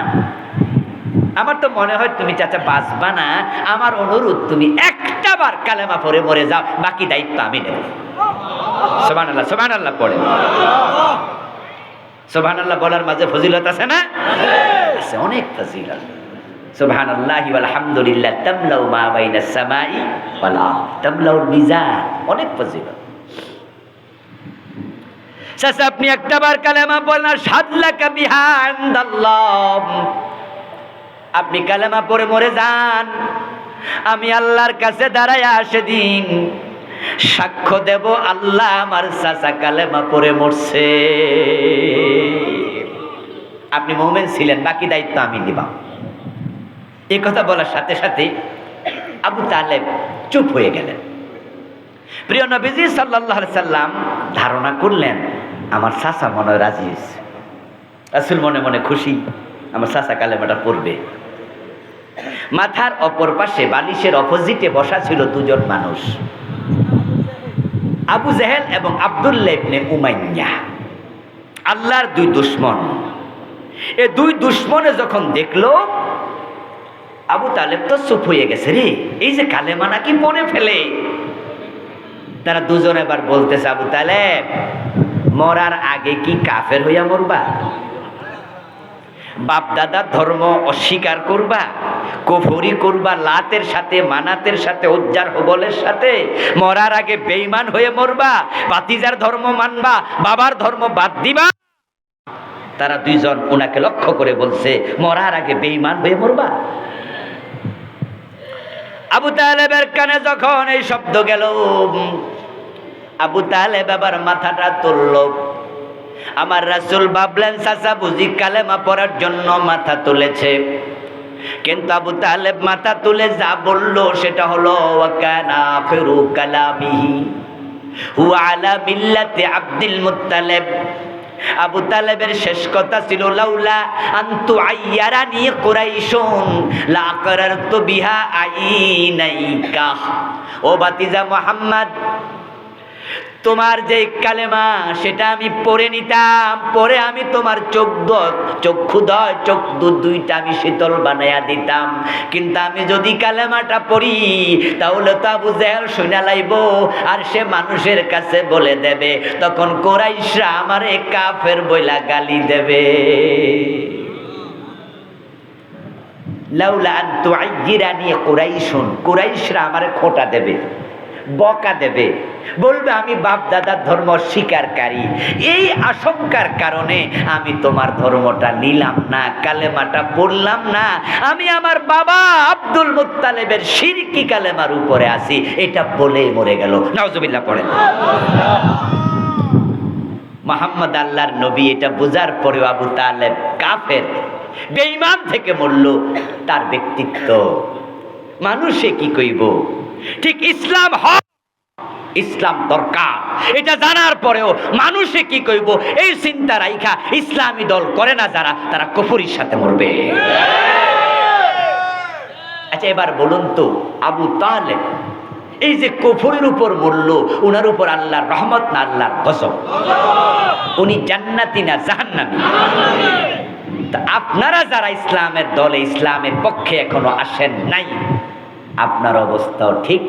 আমার তো মনে হয় তুমি চাচা বাঁচবা না, আমার অনুরোধ তুমি একটা বার কালেমা পড়ে মরে যাও, বাকি দায়িত্ব আমি নেব। সুবহানাল্লাহ সুবহানাল্লাহ পড়ে। সুবহানাল্লাহ বলার মাঝে ফজিলত আছে না? আছে, অনেক ফজিলত। সুবহানাল্লাহি ওয়াল হামদুলিল্লাহ তামলাউ মা বাইনাস সামাই ওয়াল আরদ তামলাউল মিজান, অনেক ফজিলত। চাচা আপনি একটা বার কালেমা পড়েন, আশহাদ লাকা বিহা ইনদাল্লাহ, আপনি কালেমা পড়ে মরে যান, আমি আল্লাহর কাছে দাঁড়ায়া সেদিন সাক্ষ্য দেব আল্লাহ আমার চাচা কালেমা পড়ে মরছে, আপনি মুমিন ছিলেন, বাকি দায়িত্ব আমি নিলাম। এই কথা বলার সাথে সাথে আবু তালেব চুপ হয়ে গেলেন। প্রিয় নবীজি সাল্লাল্লাহু আলাইহি সাল্লাম ধারণা করলেন আমার চাচা মনে হয় রাজি হয়েছে। রাসূল মনে মনে খুশি, আমার চাচা কালেমাটা পড়বে। মাথার অপর পাশে বালিশের অপোজিটে বসা ছিল 2 জন মানুষ, আবু জেহেল এবং আব্দুল্লাহ ইবনে উমাইয়া, আল্লাহর 2 দুশমন। এই 2 দুশমনে যখন দেখলো আবু তালেব তো চুপ হয়ে গেছে, রে এই যে কালেমা নাকি পড়ে ফেলে। তারা দুজন এবার বলতেছে, আবু তালেব মরার আগে কি কাফের হইয়া মরবা? বাপ দাদার ধর্ম অস্বীকার করবা, কুফরি করবা, লাতের সাথে মানাতের সাথে উজ্জার হবলের সাথে, মরার আগে বেঈমান হয়ে মরবা, ভাতিজার ধর্ম মানবা, বাবার ধর্ম বাদ দিবা। তারা দুইজন ওনাকে লক্ষ্য করে বলছে, মরার আগে বেঈমান হয়ে মরবা। আবু তালেবের কানে যখন এই শব্দ গেল, আবু তালেব আবার মাথাটা তুলল। আমার রাসূল ভাবলেন চাচা বুঝি কালেমা পড়ার জন্য মাথা তুলেছে, কিন্তু আবু তালেব মাথা তুলে যা বলল সেটা হলো ওয়াকানা আখিরু কালামিহি হুয়া আলা মিল্লাতি আব্দুল মুত্তালিব। আবু তালেবের শেষ কথা ছিল লাউলা আনতু আইয়ারানি কুরাইশুন লা আকরারতু বিহা আইনাইকা। ও ভাতিজা মুহাম্মদ, তোমার যে কালেমা সেটা আমি পড়ে নিতাম, পরে আমি তোমার চক্ষুদয় চোখ দুইটা আমি শীতল বানাইয়া দিতাম, কিন্তু আমি যদি কালেমাটা পড়ি তাহলে তো আবু জেহেল শুনে লাইব, আর সে মানুষের কাছে বলে দেবে, তখন কুরাইশরা আমারে কাফের বইলা গালি দেবে। লাউলা আন তুআইয়িরানি কুরাইশুন, কুরাইশরা আমারে খোঁটা দেবে, বকা দেবে, বলবে আমি বাপ দাদার ধর্ম স্বীকারকারী। এই আশঙ্কার কারণে আমি তোমার ধর্মটা নিলাম না, কালেমাটা পড়লাম না। আমি আমার বাবা আব্দুল মুত্তালিবের শিরকি কালেমার উপরে আছি, এটা বলেই মরে গেল। নাউজুবিল্লাহ পড়েন। মুহাম্মদ আল্লাহর নবী এটা বোঝার পরেও আবু তালেব কাফের, বেঈমান থেকে মরল। তার ব্যক্তিত্ব মানুষে কি কইব, ঠিক ইসলাম হক, ইসলাম দরকার, এটা জানার পরেও মানুষে কি কইব এই চিন্তা রাইখা ইসলামী দল করে না যারা, তারা কুফরির সাথে মরবে। আচ্ছা এবার বলুন তো, আবু তালেব এই যে কুফরির উপর মরল, উনার উপর আল্লাহর রহমত না আল্লাহর গজব? উনি জান্নাতি না জাহান্নামী? আপনারা যারা ইসলামের দলে, ইসলামের পক্ষে এখনো আসেন নাই, আপনার অবস্থাও ঠিক।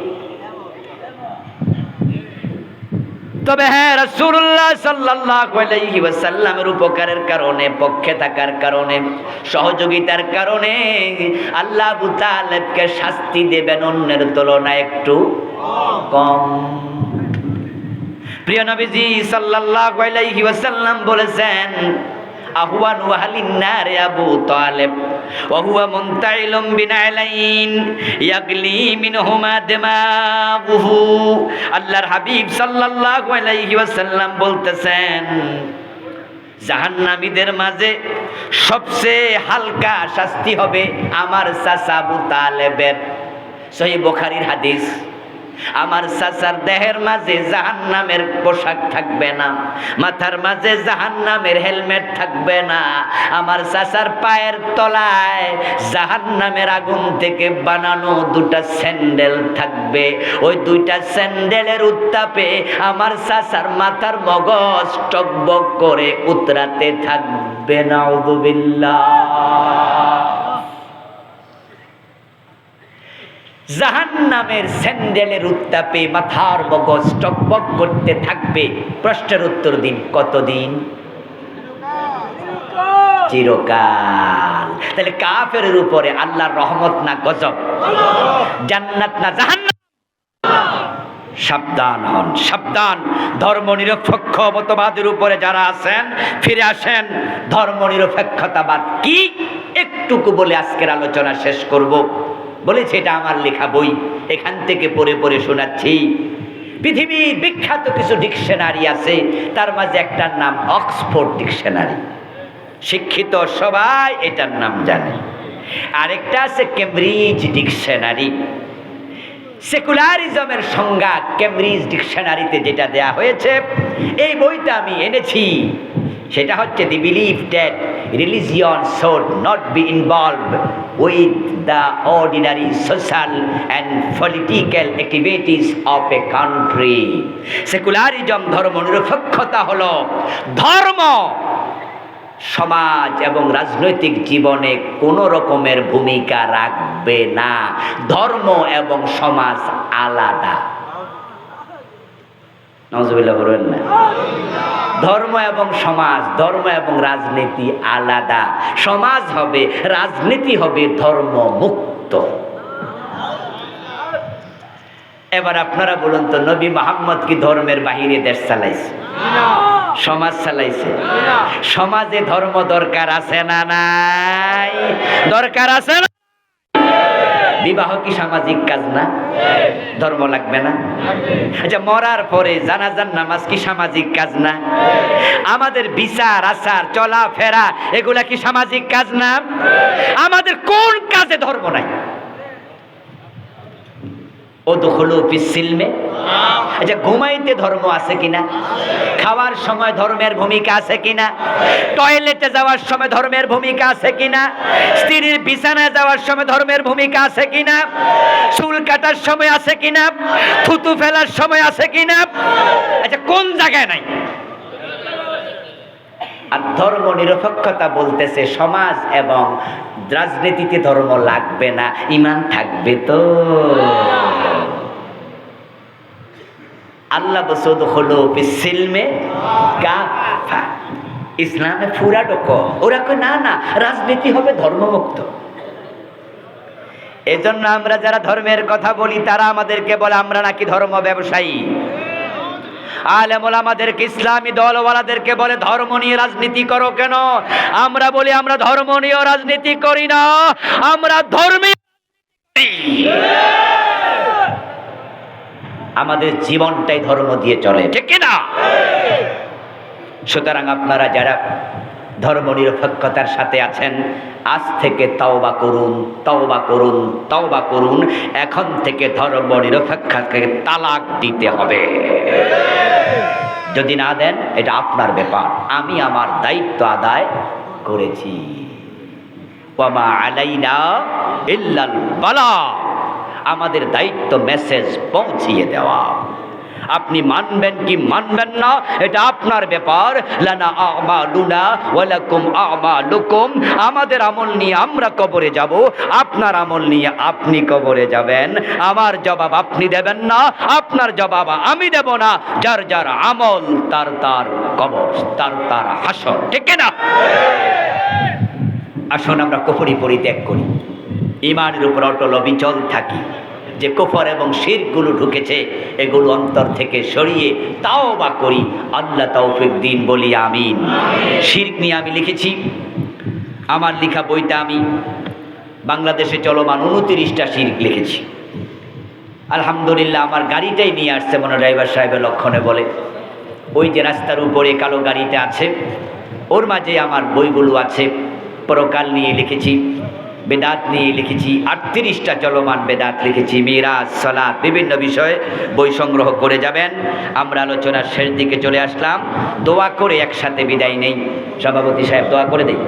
তবে হ্যাঁ, রাসূলুল্লাহ সাল্লাল্লাহু আলাইহি ওয়াসাল্লামের উপকারের কারণে, পক্ষে থাকার কারণে, সহযোগিতার কারণে আল্লাহ আবু তালেবকে শাস্তি দেবেন অন্যের তুলনায় একটু কম। প্রিয় নবীজি সাল্লাল্লাহু আলাইহি ওয়াসাল্লাম বলেছেন, আহওয়ান ওয়াহালিন নার আবু তালেব ওয়া হুয়া মুনতাইলুম বিনাইলাইন ইয়াগলি মিনহুমা দিমাগুহু। আল্লাহর হাবিব সাল্লাল্লাহু আলাইহি ওয়াসাল্লাম বলতেছেন, জাহান্নামীদের মাঝে সবচেয়ে হালকা শাস্তি হবে আমার চাচা আবু তালেবের। সহিহ বুখারীর হাদিস। আমার চাচার দেহের মাঝে জাহান্নামের পোশাক থাকবে না, মাথার মাঝে জাহান্নামের হেলমেট থাকবে না, আমার চাচার পায়ের তলায় জাহান্নামের আগুন থেকে বানানো দুটা স্যান্ডেল থাকবে। ওই দুইটা স্যান্ডেলের উত্তাপে আমার চাচার মাথার মগজ টকবক করে উতরাতে থাকবে। নাউযুবিল্লাহ। জাহান্নামের স্যান্ডেলের উত্তাপে মাথার মগজ টকবক করতে থাকবে। প্রশ্নের উত্তর দিন, কতদিন? চিরকাল। তাহলে কাফেরের উপরে আল্লাহর রহমত না গজব? জান্নাত না জাহান্নাম? সাবধান হন, সাবধান। ধর্ম নিরপেক্ষ মতবাদের উপরে যারা আছেন, ফিরে আসেন। ধর্ম নিরপেক্ষতাবাদ কি একটুকু বলে আজকের আলোচনা শেষ করব। বলেছে এটা আমার লেখা বই, এখান থেকে পড়ে পড়ে শোনাচ্ছি। পৃথিবীর বিখ্যাত কিছু ডিকশনারি আছে, তার মাঝে একটার নাম অক্সফোর্ড ডিকশনারি। শিক্ষিত সবাই এটার নাম জানে। আরেকটা আছে কেমব্রিজ ডিকশনারি। সেকুলারিজমের সংজ্ঞা কেমব্রিজ ডিকশনারিতে যেটা দেয়া হয়েছে, এই বইটা আমি এনেছি। সেটা হচ্ছে the believe that religion should not be involved with the ordinary social and political activities of a country. Secularism, ধর্ম নিরপেক্ষতা হলো ধর্ম সমাজ এবং রাজনৈতিক জীবনে কোনো রকমের ভূমিকা রাখবে না। ধর্ম এবং সমাজ আলাদা। নাউজুবিল্লাহ বলবেন না। ধর্ম এবং সমাজ, ধর্ম এবং রাজনীতি আলাদা। সমাজ হবে, রাজনীতি হবে ধর্ম মুক্ত। এবার আপনারা বলুন তো, নবী মুহাম্মদ কি ধর্মের বাহিরে দেশ চালাইছে? সমাজ চালাইছে। সমাজে ধর্ম দরকার আছে না নাই? দরকার আছে না? বিবাহ কি সামাজিক কাজ না? ধর্ম লাগবে না? আচ্ছা, মরার পরে জানাজার নামাজ কি সামাজিক কাজ না? আমাদের বিচার আচার চলাফেরা এগুলা কি সামাজিক কাজ না? আমাদের কোন কাজে ধর্ম নাই? উদখুলু ফিস-সিলমে। আচ্ছা, ঘুমাইতে ধর্ম আছে কিনা? খাওয়ার সময় ধর্মের ভূমিকা আছে কিনা? টয়লেটে যাওয়ার সময় ধর্মের ভূমিকা আছে কিনা? স্ত্রীর বিছানায় যাওয়ার সময় ধর্মের ভূমিকা আছে কিনা? চুল কাটার সময় আছে কিনা? থুতু ফেলার সময় আছে কিনা? আচ্ছা, কোন জায়গায় নাই? আর ধর্ম নিরপেক্ষতা বলতেছে সমাজ এবং রাজনীতিতে ধর্ম লাগবে না, ঈমান থাকবে তো। আল্লাহ বসুদ হলো ফিস-সিলমে কাফা, ইসলামে পুরা ঢোকো। ওরা কয় না না, রাজনীতি হবে ধর্মমুক্ত। এজন্য আমরা যারা ধর্মের কথা বলি তারা আমাদেরকে বলে আমরা নাকি ধর্ম ব্যবসায়ী। আলেম ওলামাদেরকে, ইসলামী দলওয়ালাদেরকে বলে ধর্ম নিয়ে রাজনীতি করো কেন? আমরা বলি আমরা ধর্ম নিয়ে রাজনীতি করি না, আমরা ধর্মে আমাদের জীবনটাই ধর্ম দিয়ে চলে, ঠিক কিনা? সুতরাং আপনারা যারা ধর্ম নিরপেক্ষতার সাথে আছেন, আজ থেকে তওবা করুন, তওবা করুন, তওবা করুন। এখন থেকে ধর্ম নিরপেক্ষতাকে তালাক দিতে হবে। যদি না দেন এটা আপনার ব্যাপার, আমি আমার দায়িত্ব আদায় করেছি। ওয়ামা আলাইনা ইল্লাল বালাগ, আমাদের দায়িত্ব মেসেজ পৌঁছিয়ে দেওয়া। আপনি মানবেন কি মানবেন না এটা আপনার ব্যাপার। লানা আমালুনা ওয়া লাকুম আমালুকুম, আমাদের আমল নিয়ে আমরা কবরে যাব, আপনার আমল নিয়ে আপনি কবরে যাবেন। আমার জবাব আপনি দেবেন না, আপনার জবাব আমি দেব না। যার যার আমল তার তার কবর, তার তার হাসর, ঠিক না? আসুন আমরা কুফরি পরিত্যাগ করি, ঈমানের উপর অটল অবিচল থাকি। যে কুফর এবং শিরকগুলো ঢুকেছে এগুলো অন্তর থেকে সরিয়ে তাওবা করি। আল্লাহ তৌফিক দিন, বলি আমিন। শিরক নিয়ে আমি লিখেছি, আমার লেখা বইটা আমি বাংলাদেশে চলমান 29টা শিরক লিখেছি। আলহামদুলিল্লাহ, আমার গাড়িটাই নিয়ে আসছে মনে ড্রাইভার সাহেবের লক্ষণে বলে। ওই যে রাস্তার উপরে কালো গাড়িটা আছে, ওর মাঝে আমার বইগুলো আছে। পরকাল নিয়ে লিখেছি, বেদাত নিয়ে লিখেছি, 38টা চলমান বেদাত লিখেছি, মিরাজ, সালাত, বিভিন্ন বিষয়ে বই সংগ্রহ করে যাবেন। আমরা আলোচনার শেষ দিকে চলে আসলাম। দোয়া করে একসাথে বিদায় নেই। সভাপতি সাহেব দোয়া করে দেই।